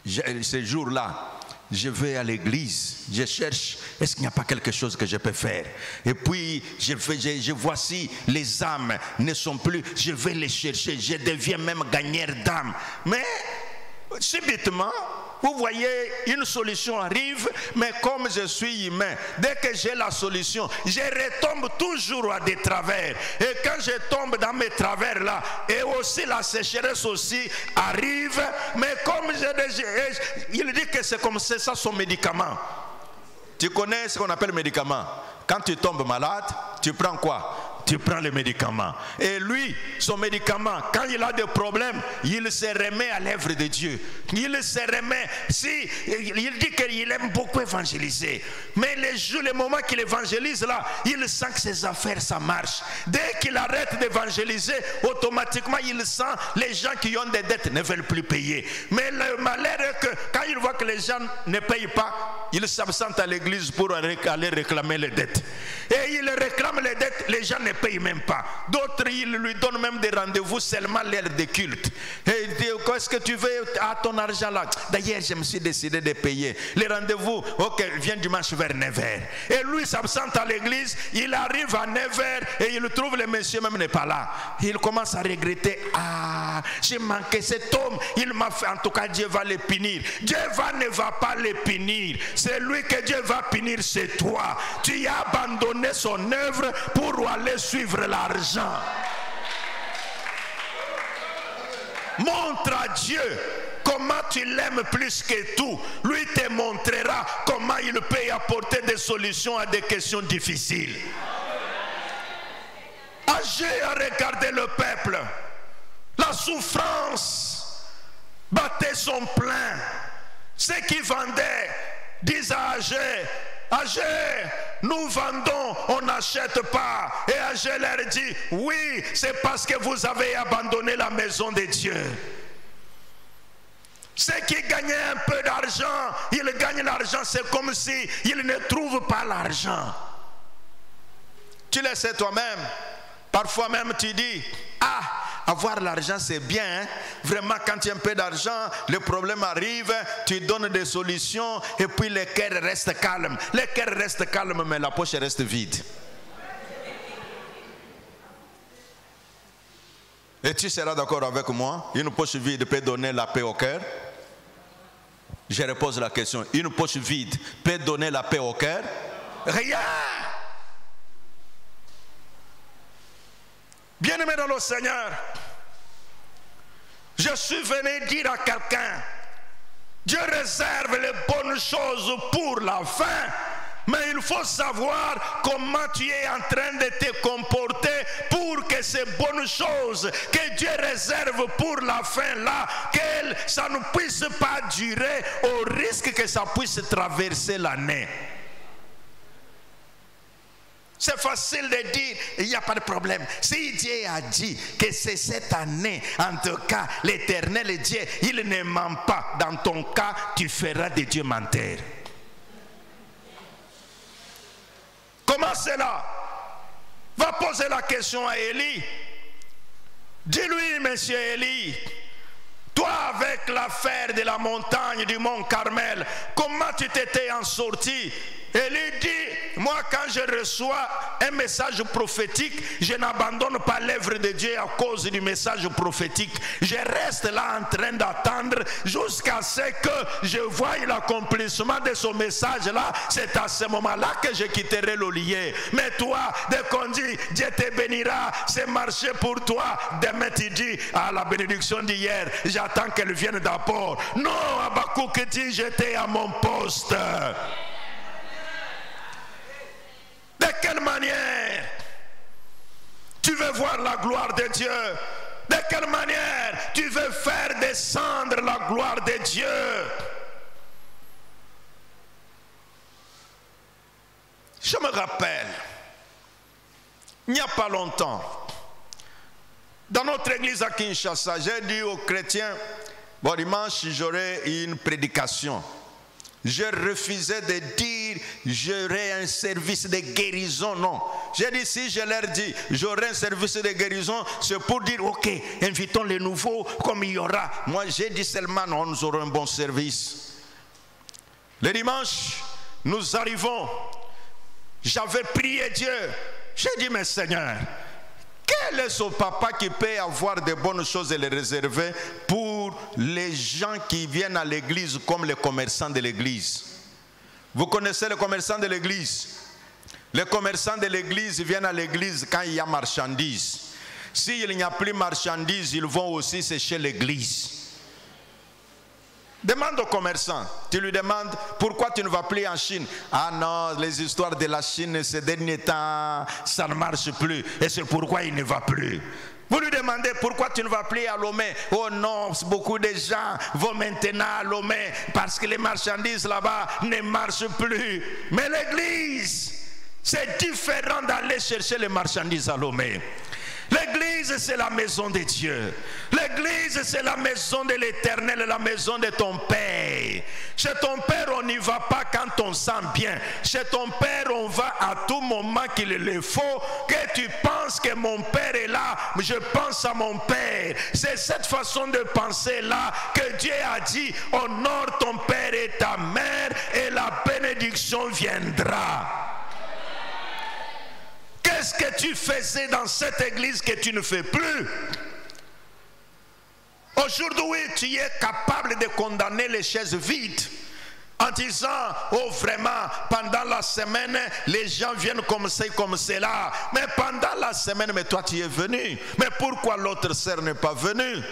Speaker 2: ce jour-là, je vais à l'église, je cherche, est-ce qu'il n'y a pas quelque chose que je peux faire? Et puis, je vois si les âmes ne sont plus, je vais les chercher, je deviens même gagneur d'âmes. Mais, subitement, vous voyez, une solution arrive, mais comme je suis humain, dès que j'ai la solution, je retombe toujours à des travers. Et quand je tombe dans mes travers là, et aussi la sécheresse aussi arrive, mais comme il dit que c'est comme ça son médicament. Tu connais ce qu'on appelle médicament? Quand tu tombes malade, tu prends quoi? Tu prends le médicament. Et lui, son médicament, quand il a des problèmes, il se remet à l'œuvre de Dieu. Il se remet. Il dit qu'il aime beaucoup évangéliser. Mais les moments qu'il évangélise là, il sent que ses affaires, ça marche. Dès qu'il arrête d'évangéliser, automatiquement, il sent les gens qui ont des dettes ne veulent plus payer. Mais le malheur est que quand il voit que les gens ne payent pas, il s'absente à l'église pour aller réclamer les dettes. Et il réclame les dettes, les gens ne payent même pas. D'autres, ils lui donnent même des rendez-vous seulement l'heure de culte. Et il dit, qu'est-ce que tu veux à ton argent là? D'ailleurs, je me suis décidé de payer. Les rendez-vous, ok, viens dimanche vers 9h. Et lui s'absente à l'église, il arrive à 9h et il trouve le monsieur même n'est pas là. Il commence à regretter, ah, j'ai manqué cet homme, il m'a fait, en tout cas Dieu va le punir. Dieu ne va pas le punir. C'est lui que Dieu va punir, c'est toi. Tu as abandonné son œuvre pour aller suivre l'argent. Montre à Dieu comment tu l'aimes plus que tout. Lui te montrera comment il peut apporter des solutions à des questions difficiles. Agé à regarder le peuple. La souffrance battait son plein. Ceux qui vendaient disent à Agé, Agé, nous vendons, on n'achète pas. Et Agé leur dit, oui, c'est parce que vous avez abandonné la maison de Dieu. Ceux qui gagnaient un peu d'argent, ils gagnent l'argent, c'est comme si ils ne trouvent pas l'argent. Tu le sais toi-même. Parfois même tu dis, ah, avoir l'argent c'est bien, hein? Vraiment quand tu as un peu d'argent, le problème arrive, tu donnes des solutions et puis le cœur reste calme. Le cœur reste calme mais la poche reste vide. Et tu seras d'accord avec moi, une poche vide peut donner la paix au cœur? Je repose la question, une poche vide peut donner la paix au cœur? Rien! Bien-aimé dans le Seigneur, je suis venu dire à quelqu'un, Dieu réserve les bonnes choses pour la fin, mais il faut savoir comment tu es en train de te comporter pour que ces bonnes choses que Dieu réserve pour la fin là, que ça ne puisse pas durer au risque que ça puisse traverser l'année. C'est facile de dire, il n'y a pas de problème. Si Dieu a dit que c'est cette année, en tout cas, l'éternel Dieu, il ne ment pas. Dans ton cas, tu feras de Dieu menteur. Comment cela? Va poser la question à Élie. Dis-lui, monsieur Élie, toi avec l'affaire de la montagne du mont Carmel, comment tu t'étais en sorti? Élie dit, moi quand je reçois un message prophétique, je n'abandonne pas l'œuvre de Dieu à cause du message prophétique. Je reste là en train d'attendre jusqu'à ce que je voie l'accomplissement de ce message là. C'est à ce moment là que je quitterai l'olivier. Mais toi, dès qu'on dit Dieu te bénira, c'est marché pour toi. Demain tu dis, à la bénédiction d'hier, j'attends qu'elle vienne d'abord. Non, Habakkuk dit, j'étais à mon poste. De quelle manière tu veux voir la gloire de Dieu? De quelle manière tu veux faire descendre la gloire de Dieu? Je me rappelle, il n'y a pas longtemps, dans notre église à Kinshasa, j'ai dit aux chrétiens, bon dimanche j'aurai une prédication. je refusais de dire j'aurai un service de guérison. Non. J'ai dit, si je leur dis j'aurai un service de guérison, c'est pour dire ok, invitons les nouveaux comme il y aura. Moi j'ai dit seulement non, nous aurons un bon service. Le dimanche, nous arrivons. J'avais prié Dieu. J'ai dit, mais Seigneur, quel est ce papa qui peut avoir de bonnes choses et les réserver pour les gens qui viennent à l'église comme les commerçants de l'église? Vous connaissez les commerçants de l'église? Les commerçants de l'église viennent à l'église quand il y a marchandises. S'il n'y a plus marchandises, ils vont aussi sécher l'église. Demande au commerçant, tu lui demandes pourquoi tu ne vas plus en Chine. Ah non, les histoires de la Chine ces derniers temps, ça ne marche plus et c'est pourquoi il ne va plus. Vous lui demandez pourquoi tu ne vas plus à Lomé. Oh non, beaucoup de gens vont maintenant à Lomé parce que les marchandises là-bas ne marchent plus. Mais l'église, c'est différent d'aller chercher les marchandises à Lomé. L'église, c'est la maison de Dieu. L'église, c'est la maison de l'Éternel, la maison de ton Père. Chez ton Père, on n'y va pas quand on sent bien. Chez ton Père, on va à tout moment qu'il le faut. Que tu penses que mon Père est là, je pense à mon Père. C'est cette façon de penser là que Dieu a dit, honore ton Père et ta mère et la bénédiction viendra. Qu'est-ce que tu faisais dans cette église que tu ne fais plus? Aujourd'hui, tu es capable de condamner les chaises vides en disant, oh vraiment, pendant la semaine, les gens viennent comme ça, comme cela. Mais pendant la semaine, mais toi tu es venu. Mais pourquoi l'autre sœur n'est pas venue?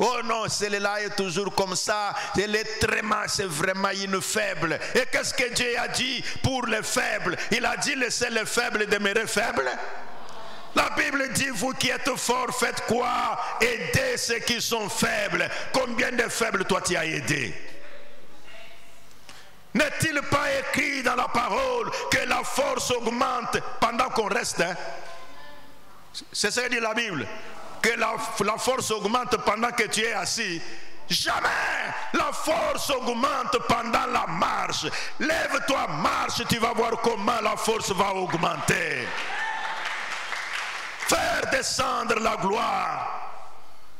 Speaker 2: Oh non, celle-là est toujours comme ça. Elle est très mal, c'est vraiment une faible. Et qu'est-ce que Dieu a dit pour les faibles? Il a dit, laissez les faibles demeurer faibles. La Bible dit, vous qui êtes forts, faites quoi? Aidez ceux qui sont faibles. Combien de faibles toi tu as aidé? N'est-il pas écrit dans la parole que la force augmente pendant qu'on reste? C'est ce que dit la Bible. Que la force augmente pendant que tu es assis. Jamais la force augmente pendant la marche. Lève-toi, marche, tu vas voir comment la force va augmenter. Faire descendre la gloire.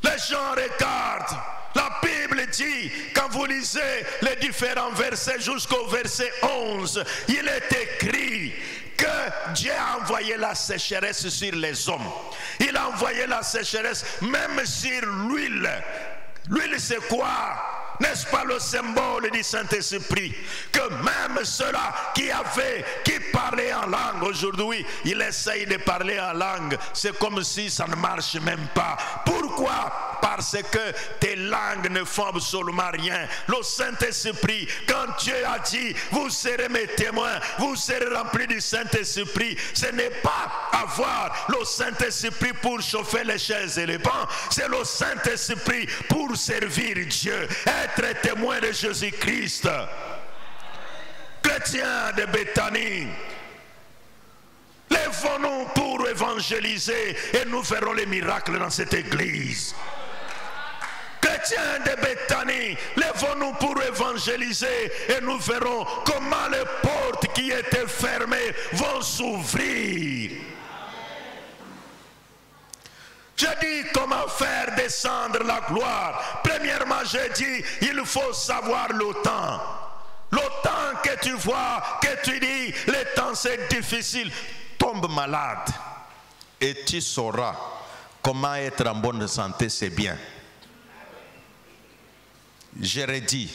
Speaker 2: Les gens regardent. La Bible dit, quand vous lisez les différents versets jusqu'au verset 11, il est écrit que Dieu a envoyé la sécheresse sur les hommes. Il a envoyé la sécheresse même sur l'huile. L'huile, c'est quoi? N'est-ce pas le symbole du Saint-Esprit? Que même ceux-là qui parlaient en langue, aujourd'hui, ils essayent de parler en langue. C'est comme si ça ne marche même pas. Pourquoi? Parce que tes langues ne font absolument rien. Le Saint-Esprit, quand Dieu a dit, vous serez mes témoins, vous serez remplis du Saint-Esprit, ce n'est pas avoir le Saint-Esprit pour chauffer les chaises et les bancs, c'est le Saint-Esprit pour servir Dieu, être témoin de Jésus-Christ. Chrétiens de Béthanie, lèvons-nous pour évangéliser et nous ferons les miracles dans cette église. Chrétiens de Béthanie, lèvons-nous pour évangéliser et nous verrons comment les portes qui étaient fermées vont s'ouvrir. J'ai dit comment faire descendre la gloire. Premièrement, j'ai dit, il faut savoir le temps. Le temps que tu vois, que tu dis, le temps c'est difficile. Tombe malade et tu sauras comment être en bonne santé, c'est bien. Je redis,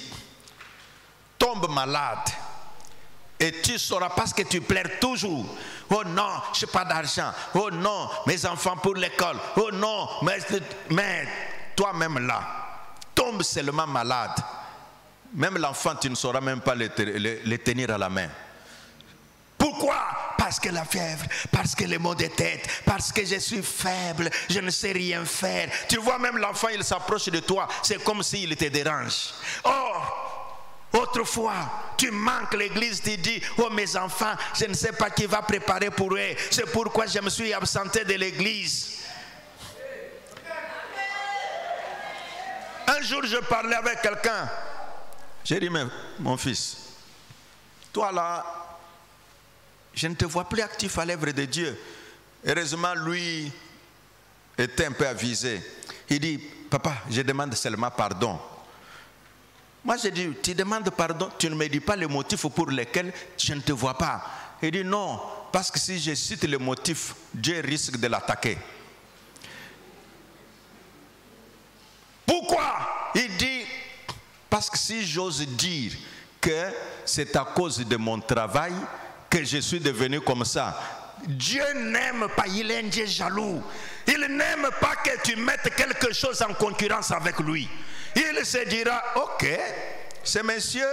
Speaker 2: tombe malade et tu sauras parce que tu pleures toujours. Oh non, je n'ai pas d'argent. Oh non, mes enfants pour l'école. Oh non, mais toi-même là, tombe seulement malade. Même l'enfant, tu ne sauras même pas le tenir à la main. Pourquoi? Parce que la fièvre, parce que les maux de tête, parce que je suis faible, je ne sais rien faire. Tu vois, même l'enfant, il s'approche de toi, c'est comme s'il te dérange. Or, autrefois, tu manques l'église, tu dis, oh mes enfants, je ne sais pas qui va préparer pour eux. C'est pourquoi je me suis absenté de l'église. Un jour, je parlais avec quelqu'un. J'ai dit, mais mon fils, toi là, je ne te vois plus actif à l'œuvre de Dieu. Heureusement, lui était un peu avisé. Il dit, papa, je demande seulement pardon. Moi, j'ai dit, tu demandes pardon, tu ne me dis pas les motifs pour lesquels je ne te vois pas. Il dit, non, parce que si je cite les motifs, Dieu risque de l'attaquer. Pourquoi? Il dit, parce que si j'ose dire que c'est à cause de mon travail que je suis devenu comme ça. Dieu n'aime pas, il est un Dieu jaloux. Il n'aime pas que tu mettes quelque chose en concurrence avec lui. Il se dira, ok, ce monsieur,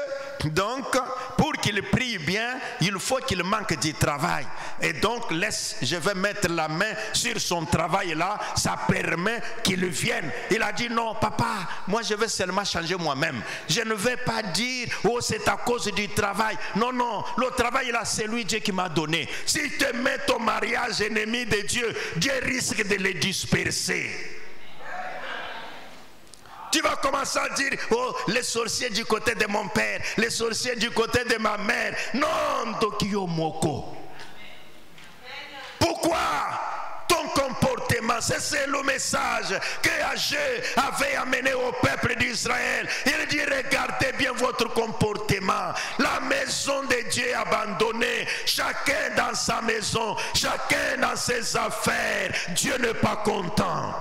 Speaker 2: donc, pour qu'il prie bien, il faut qu'il manque du travail. Et donc, je vais mettre la main sur son travail là, ça permet qu'il vienne. Il a dit, non, papa, moi je vais seulement changer moi-même. Je ne vais pas dire, oh, c'est à cause du travail. Non, non, le travail là, c'est lui Dieu qui m'a donné. Si tu mets ton mariage ennemi de Dieu, Dieu risque de le disperser. Tu vas commencer à dire, oh, les sorciers du côté de mon père, les sorciers du côté de ma mère. Non, Tokyo Moko. Pourquoi ton comportement, c'est le message que Agé avait amené au peuple d'Israël. Il dit, regardez bien votre comportement. La maison de Dieu est abandonnée. Chacun dans sa maison, chacun dans ses affaires. Dieu n'est pas content.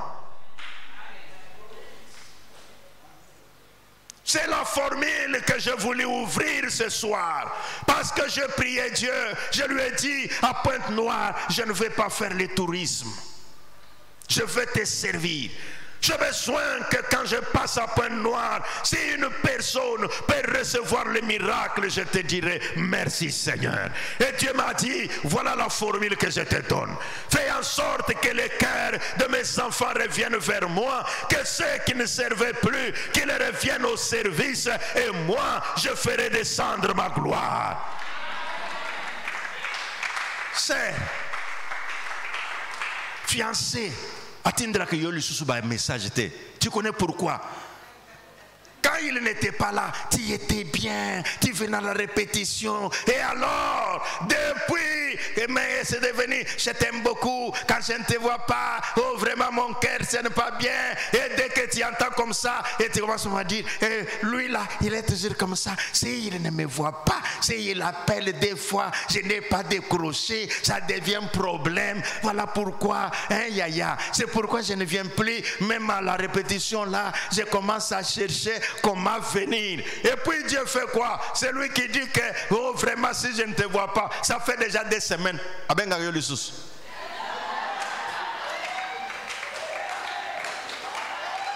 Speaker 2: C'est la formule que je voulais ouvrir ce soir. Parce que je priais Dieu. Je lui ai dit, à Pointe-Noire, je ne vais pas faire le tourisme. Je vais te servir. J'ai besoin que quand je passe à Pointe-Noire, si une personne peut recevoir le miracle, je te dirai merci Seigneur. Et Dieu m'a dit, voilà la formule que je te donne. Fais en sorte que les cœurs de mes enfants reviennent vers moi, que ceux qui ne servaient plus, qu'ils reviennent au service, et moi, je ferai descendre ma gloire. C'est fiancé. Tu connais pourquoi? Quand il n'était pas là, tu étais bien, tu venais à la répétition. Et alors, depuis, mais c'est devenu, je t'aime beaucoup, quand je ne te vois pas, oh vraiment mon cœur, ce n'est pas bien. Et dès que tu entends comme ça, et tu commences à dire, lui là, il est toujours comme ça. S'il ne me voit pas, s'il appelle des fois, je n'ai pas décroché, ça devient problème. Voilà pourquoi, c'est pourquoi je ne viens plus, même à la répétition là, je commence à chercher comment venir. Et puis Dieu fait quoi? C'est lui qui dit que, oh vraiment, si je ne te vois pas, ça fait déjà des semaines.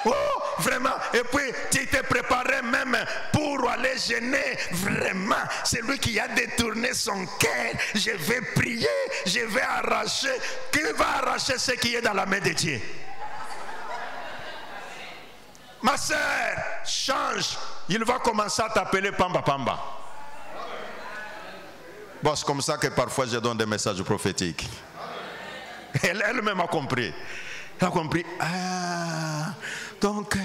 Speaker 2: Oh, vraiment. Et puis tu t'es préparé même pour aller gêner. Vraiment, c'est lui qui a détourné son cœur. Je vais prier, je vais arracher. Qui va arracher ce qui est dans la main de Dieu? Ma sœur, change. Il va commencer à t'appeler Pamba Pamba. Bon, c'est comme ça que parfois je donne des messages prophétiques. Elle-même a compris. Elle a compris. Ah, donc,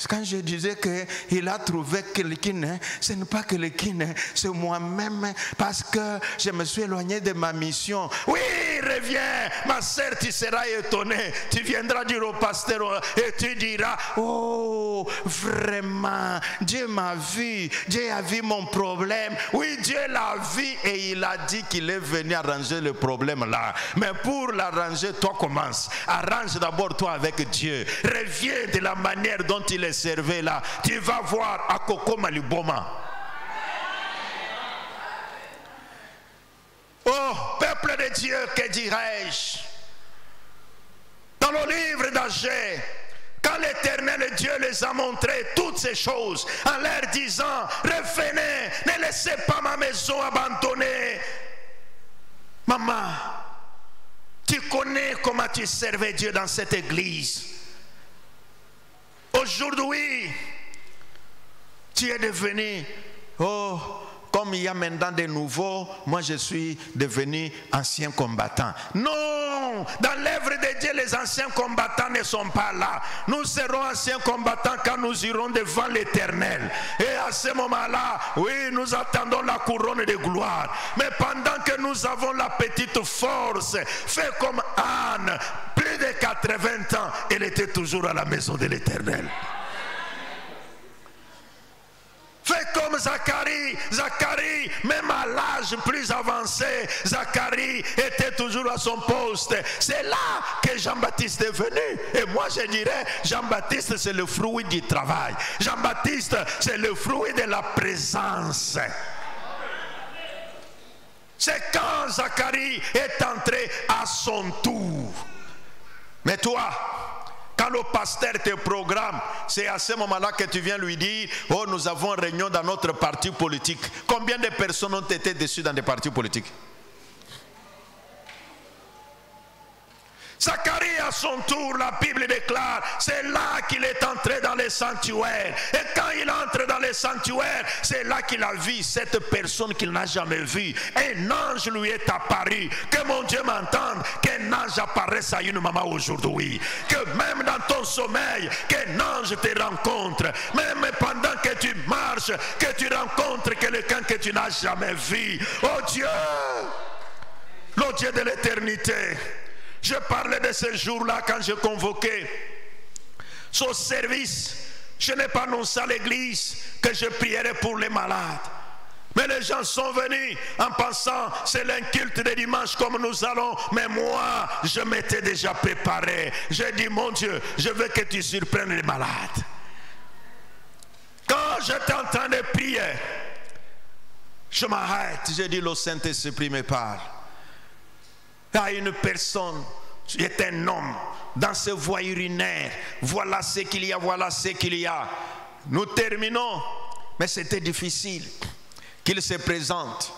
Speaker 2: quand je disais qu'il a trouvé quelqu'un, ce n'est pas quelqu'un, c'est moi-même, parce que je me suis éloigné de ma mission. Oui, reviens, ma sœur, tu seras étonnée. Tu viendras dire au pasteur et tu diras, oh, vraiment, Dieu m'a vu, Dieu a vu mon problème. Oui, Dieu l'a vu et il a dit qu'il est venu arranger le problème là. Mais pour l'arranger, toi commence. Arrange d'abord toi avec Dieu. Reviens de la manière dont il est servi là. Tu vas voir à Koko Maliboma. Oh, peuple de Dieu, que dirais-je? Dans le livre d'Agé, quand l'Éternel Dieu les a montré toutes ces choses, en leur disant, revenez, ne laissez pas ma maison abandonnée. Maman, tu connais comment tu servais Dieu dans cette église. Aujourd'hui, tu es devenu, oh,
Speaker 3: comme il y a maintenant des nouveaux, moi je suis devenu ancien combattant. Non, dans l'œuvre de Dieu, les anciens combattants ne sont pas là. Nous serons anciens combattants quand nous irons devant l'Éternel. Et à ce moment-là, oui, nous attendons la couronne de gloire. Mais pendant que nous avons la petite force, fait comme Anne, plus de 80 ans, elle était toujours à la maison de l'Éternel. Fais comme Zacharie. Zacharie, même à l'âge plus avancé, Zacharie était toujours à son poste. C'est là que Jean-Baptiste est venu. Et moi je dirais, Jean-Baptiste c'est le fruit du travail. Jean-Baptiste c'est le fruit de la présence. C'est quand Zacharie est entré à son tour. Mais toi, quand le pasteur te programme, c'est à ce moment-là que tu viens lui dire, oh, nous avons une réunion dans notre parti politique. Combien de personnes ont été déçues dans des partis politiques? Zacharie à son tour, la Bible déclare, c'est là qu'il est entré dans les sanctuaires. Et quand il entre dans les sanctuaires, c'est là qu'il a vu cette personne qu'il n'a jamais vue. Un ange lui est apparu. Que mon Dieu m'entende, qu'un ange apparaisse à une maman aujourd'hui. Que même dans ton sommeil, qu'un ange te rencontre. Même pendant que tu marches, que tu rencontres quelqu'un que tu n'as jamais vu. Oh Dieu, le Dieu de l'éternité. Je parlais de ce jour-là quand je convoquais ce service. Je n'ai pas annoncé à l'église que je prierais pour les malades. Mais les gens sont venus en pensant c'est l'inculte de dimanche comme nous allons. Mais moi, je m'étais déjà préparé. J'ai dit, mon Dieu, je veux que tu surprennes les malades. Quand j'étais en train de prier, je m'arrête. J'ai dit, le Saint-Esprit me parle. À une personne, est un homme dans ce voies urinaires, voilà ce qu'il y a, voilà ce qu'il y a. Nous terminons, mais c'était difficile qu'il se présente.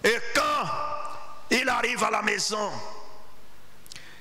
Speaker 3: Et quand il arrive à la maison,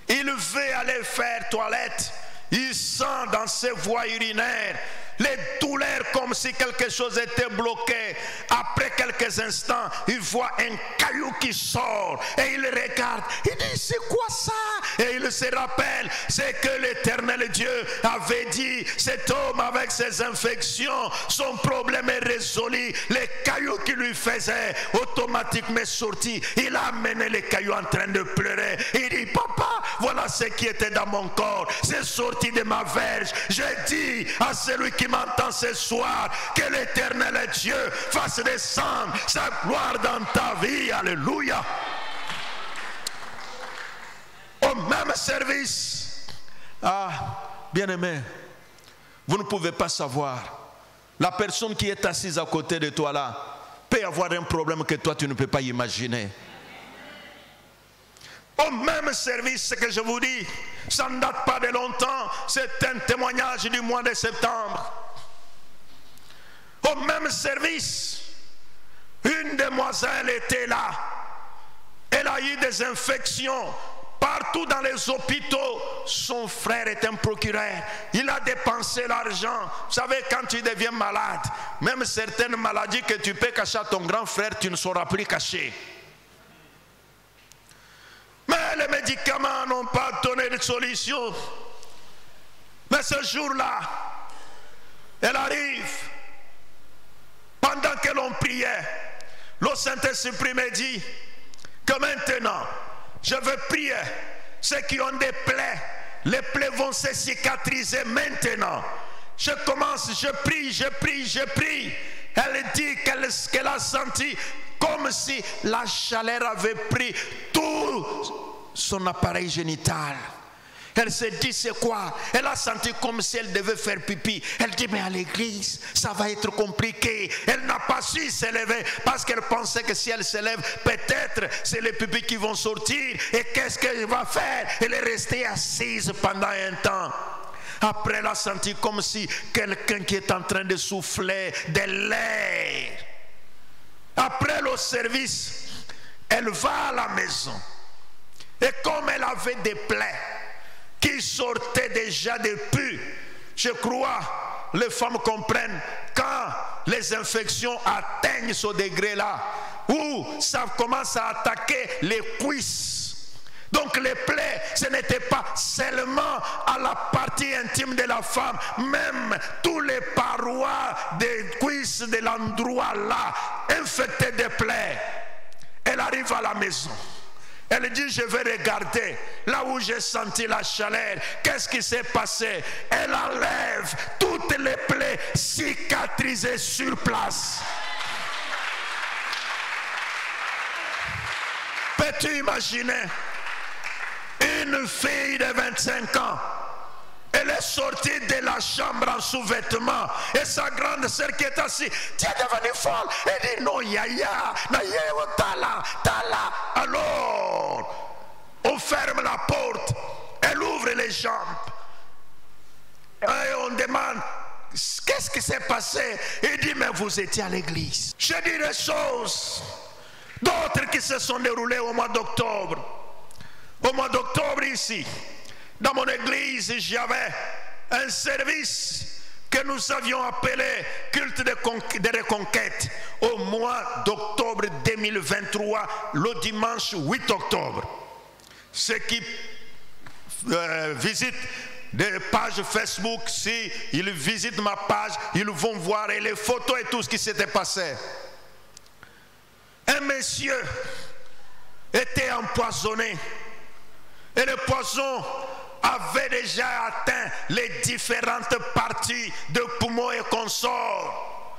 Speaker 3: il veut aller faire toilette, il sent dans ses voies urinaires les douleurs comme si quelque chose était bloqué. Après quelques instants, il voit un caillou qui sort et il regarde. Il dit, c'est quoi ça? Et il se rappelle, c'est que l'Éternel Dieu avait dit, cet homme avec ses infections, son problème est résolu. Les cailloux qui lui faisaient automatiquement sortir. Il a amené les cailloux en train de pleurer. Il dit, papa, voilà ce qui était dans mon corps. C'est sorti de ma verge. J'ai dit à celui qui m'entend ce soir, que l'Éternel Dieu fasse descendre sa gloire dans ta vie. Alléluia. Au même service. Ah, bien-aimé, vous ne pouvez pas savoir. La personne qui est assise à côté de toi là peut avoir un problème que toi tu ne peux pas imaginer. Au même service, ce que je vous dis, ça ne date pas de longtemps. C'est un témoignage du mois de septembre. Au même service, une demoiselle était là. Elle a eu des infections partout dans les hôpitaux. Son frère est un procureur. Il a dépensé l'argent. Vous savez, quand tu deviens malade, même certaines maladies que tu peux cacher à ton grand frère, tu ne sauras plus cacher. Mais les médicaments n'ont pas donné de solution. Mais ce jour-là, elle arrive. Pendant que l'on priait, le Saint-Esprit me dit que maintenant, je veux prier. Ceux qui ont des plaies, les plaies vont se cicatriser maintenant. Je commence, je prie, je prie, je prie. Elle dit qu'elle a senti comme si la chaleur avait pris tout son appareil génital. Elle se dit c'est quoi? Elle a senti comme si elle devait faire pipi. Elle dit mais à l'église ça va être compliqué. Elle n'a pas su se lever parce qu'elle pensait que si elle se lève, peut-être c'est les pipis qui vont sortir. Et qu'est-ce qu'elle va faire? Elle est restée assise pendant un temps. Après elle a senti comme si quelqu'un qui est en train de souffler de l'air. Après le service, elle va à la maison. Et comme elle avait des plaies qui sortaient déjà depuis, je crois, les femmes comprennent, quand les infections atteignent ce degré-là, où ça commence à attaquer les cuisses. Donc les plaies, ce n'était pas seulement à la partie intime de la femme, même tous les parois des cuisses de l'endroit là, infectés de plaies. Elle arrive à la maison. Elle dit, je vais regarder là où j'ai senti la chaleur. Qu'est-ce qui s'est passé? Elle enlève toutes les plaies cicatrisées sur place. Peux-tu imaginer une fille de 25 ans? Elle est sortie de la chambre en sous-vêtements. Et sa grande sœur qui est assise, tu es devenue folle. Elle dit, non, yaya, tala, tala. Alors, on ferme la porte. Elle ouvre les jambes. Et on demande, qu'est-ce qui s'est passé? Il dit, mais vous étiez à l'église. Je dis des choses, d'autres qui se sont déroulées au mois d'octobre. Au mois d'octobre ici, dans mon église, j'avais un service que nous avions appelé culte de reconquête au mois d'octobre 2023, le dimanche 8 octobre. Ceux qui visitent des pages Facebook, si ils visitent ma page, ils vont voir et les photos et tout ce qui s'était passé. Un monsieur était empoisonné. Et le poison avait déjà atteint les différentes parties de poumons et consorts.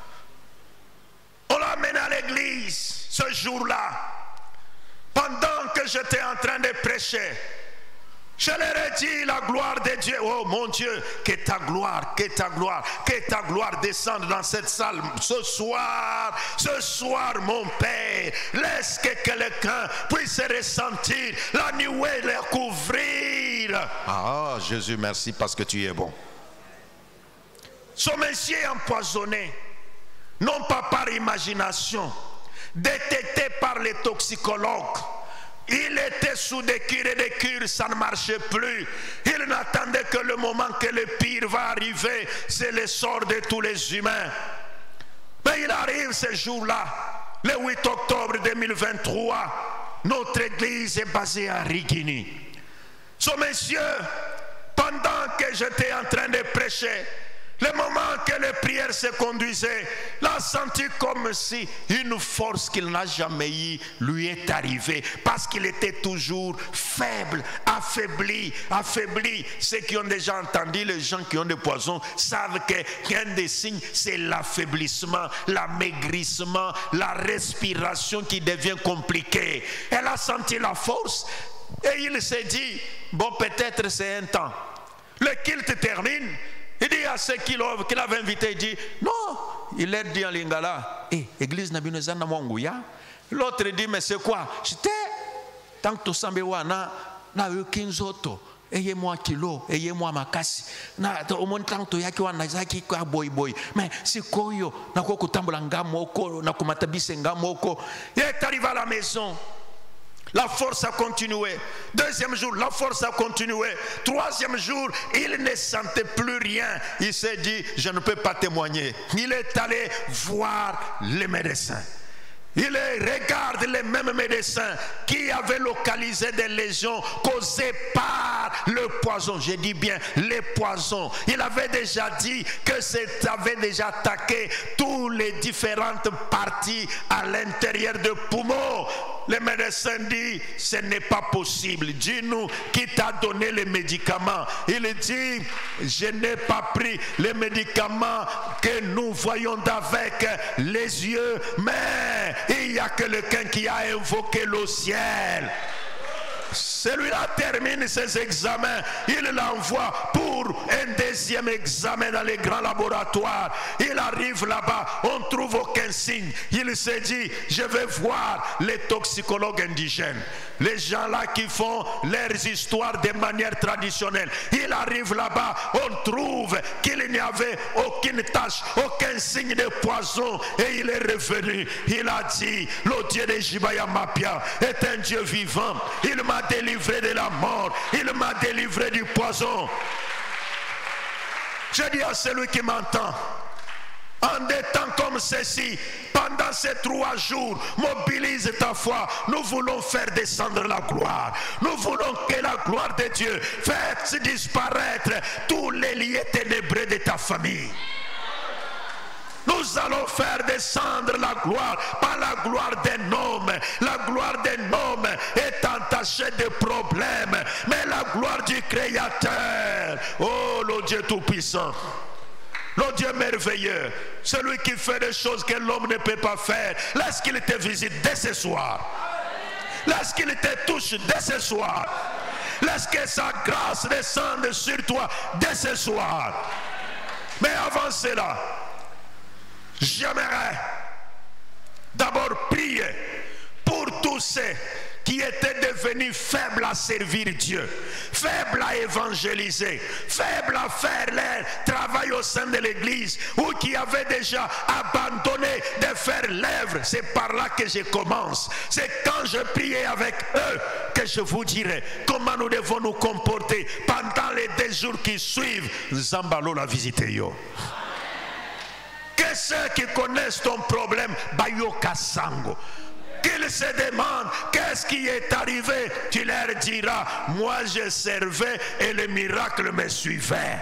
Speaker 3: On l'a amené à l'église ce jour-là. Pendant que j'étais en train de prêcher, je leur ai dit la gloire de Dieu. Oh mon Dieu, que ta gloire descende dans cette salle ce soir mon Père. Laisse que quelqu'un puisse ressentir la nuée les couvrir. Ah Jésus, merci parce que tu es bon. Ce monsieur empoisonné, non pas par imagination, détecté par les toxicologues. Il était sous des cures et des cures, ça ne marchait plus. Il n'attendait que le moment que le pire va arriver. C'est le sort de tous les humains. Mais il arrive ce jour-là, le 8 octobre 2023. Notre église est basée à Rigini. Ce monsieur, pendant que j'étais en train de prêcher, le moment que les prières se conduisaient, l'a senti comme si une force qu'il n'a jamais eue lui est arrivée. Parce qu'il était toujours faible, affaibli. Ceux qui ont déjà entendu, les gens qui ont des poisons, savent qu'un des signes, c'est l'affaiblissement, l'amaigrissement, la respiration qui devient compliquée. Elle a senti la force et il s'est dit, bon peut-être c'est un temps. Le culte termine. Il dit à ceux qu'il avait invité, il dit, non, il leur dit en lingala, église Nabinezana Mwanguya. L'autre dit, mais c'est quoi? J'étais, tant que tu sembles wana, na eu 15 autos, ayez-moi kilo, ayez-moi makasi. Na, au moins tant que yaki wana zaki kwa boy. Mais c'est quoi yo? Na kwa kutambula ngamoko, na kumatabise ngamoko. Il est arrivé à la maison. La force a continué. Deuxième jour, la force a continué. Troisième jour, il ne sentait plus rien. Il s'est dit, je ne peux pas témoigner. Il est allé voir les médecins. Il regarde les mêmes médecins qui avaient localisé des lésions causées par le poison. Je dis bien les poisons. Il avait déjà dit que ça avait déjà attaqué toutes les différentes parties à l'intérieur des poumons. Le médecin dit, ce n'est pas possible. Dis-nous qui t'a donné les médicaments. Il dit, je n'ai pas pris les médicaments que nous voyons avec les yeux, mais il y a quelqu'un qui a invoqué le ciel. Celui-là termine ses examens, il l'envoie pour un deuxième examen dans les grands laboratoires. Il arrive là-bas, on ne trouve aucun signe. Il se dit, je vais voir les toxicologues indigènes, les gens là qui font leurs histoires de manière traditionnelle. Il arrive là-bas, on trouve qu'il n'y avait aucune tache, aucun signe de poison, et il est revenu. Il a dit, le Dieu de Jibaya Mapia est un Dieu vivant. Il m'a délivré de la mort, il m'a délivré du poison. Je dis à celui qui m'entend, en des temps comme comme ceci, pendant ces 3 jours, mobilise ta foi. Nous voulons faire descendre la gloire. Nous voulons que la gloire de Dieu fasse disparaître tous les liens ténébreux de ta famille. Nous allons faire descendre la gloire, pas la gloire d'un homme. La gloire d'un homme est entachée de problèmes, mais la gloire du Créateur. Oh, le Dieu Tout-Puissant, le Dieu merveilleux, celui qui fait des choses que l'homme ne peut pas faire. Laisse qu'il te visite dès ce soir. Laisse qu'il te touche dès ce soir. Laisse que sa grâce descende sur toi dès ce soir. Mais avant cela, j'aimerais d'abord prier pour tous ceux qui étaient devenus faibles à servir Dieu, faibles à évangéliser, faibles à faire leur travail au sein de l'église, ou qui avaient déjà abandonné de faire l'œuvre. C'est par là que je commence. C'est quand je priais avec eux que je vous dirai comment nous devons nous comporter pendant les 2 jours qui suivent. Zambalo la visite yo. Que ceux qui connaissent ton problème, Bayoka Sango, qu'ils se demandent qu'est-ce qui est arrivé, tu leur diras, moi je servais et le miracle me suivait.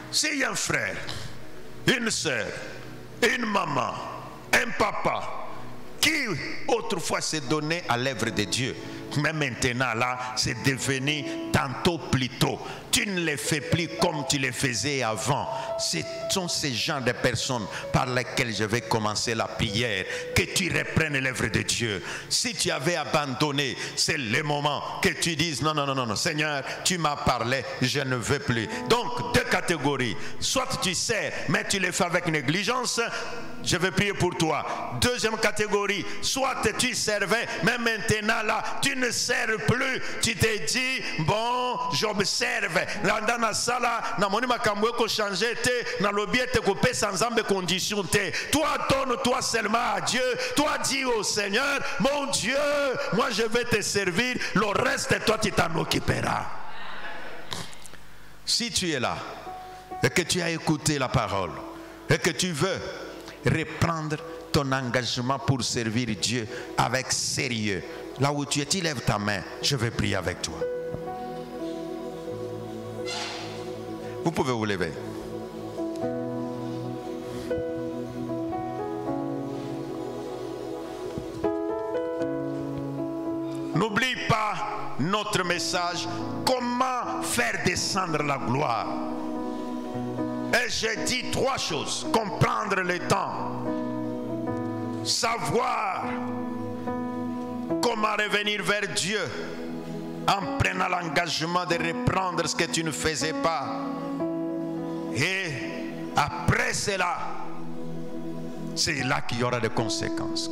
Speaker 3: S'il y a un frère, une soeur, une maman, un papa qui autrefois s'est donné à l'œuvre de Dieu, mais maintenant là, c'est devenu tantôt plus tôt. Tu ne les fais plus comme tu les faisais avant. Ce sont ces genres de personnes par lesquelles je vais commencer la prière. Que tu reprennes l'œuvre de Dieu. Si tu avais abandonné, c'est le moment que tu dises non, non, non, non, Seigneur, tu m'as parlé, je ne veux plus. Donc, 2 catégories. Soit tu sers, mais tu le fais avec négligence, je vais prier pour toi. Deuxième catégorie, soit tu servais, mais maintenant là, tu ne sers plus. Tu te dis, bon, j'observe. Dans la salle, na moni makambo ko changer te, na lobi te couper sans ambe condition te. Toi donne-toi seulement à Dieu. Toi dis au Seigneur, mon Dieu, moi je vais te servir. Le reste, toi tu t'en occuperas. Si tu es là et que tu as écouté la parole et que tu veux reprendre ton engagement pour servir Dieu avec sérieux, là où tu es, tu lèves ta main, je vais prier avec toi. Vous pouvez vous lever. N'oublie pas notre message, comment faire descendre la gloire. Et j'ai dit 3 choses. Comprendre le temps, savoir comment revenir vers Dieu en prenant l'engagement de reprendre ce que tu ne faisais pas. Et après cela, c'est là qu'il y aura des conséquences.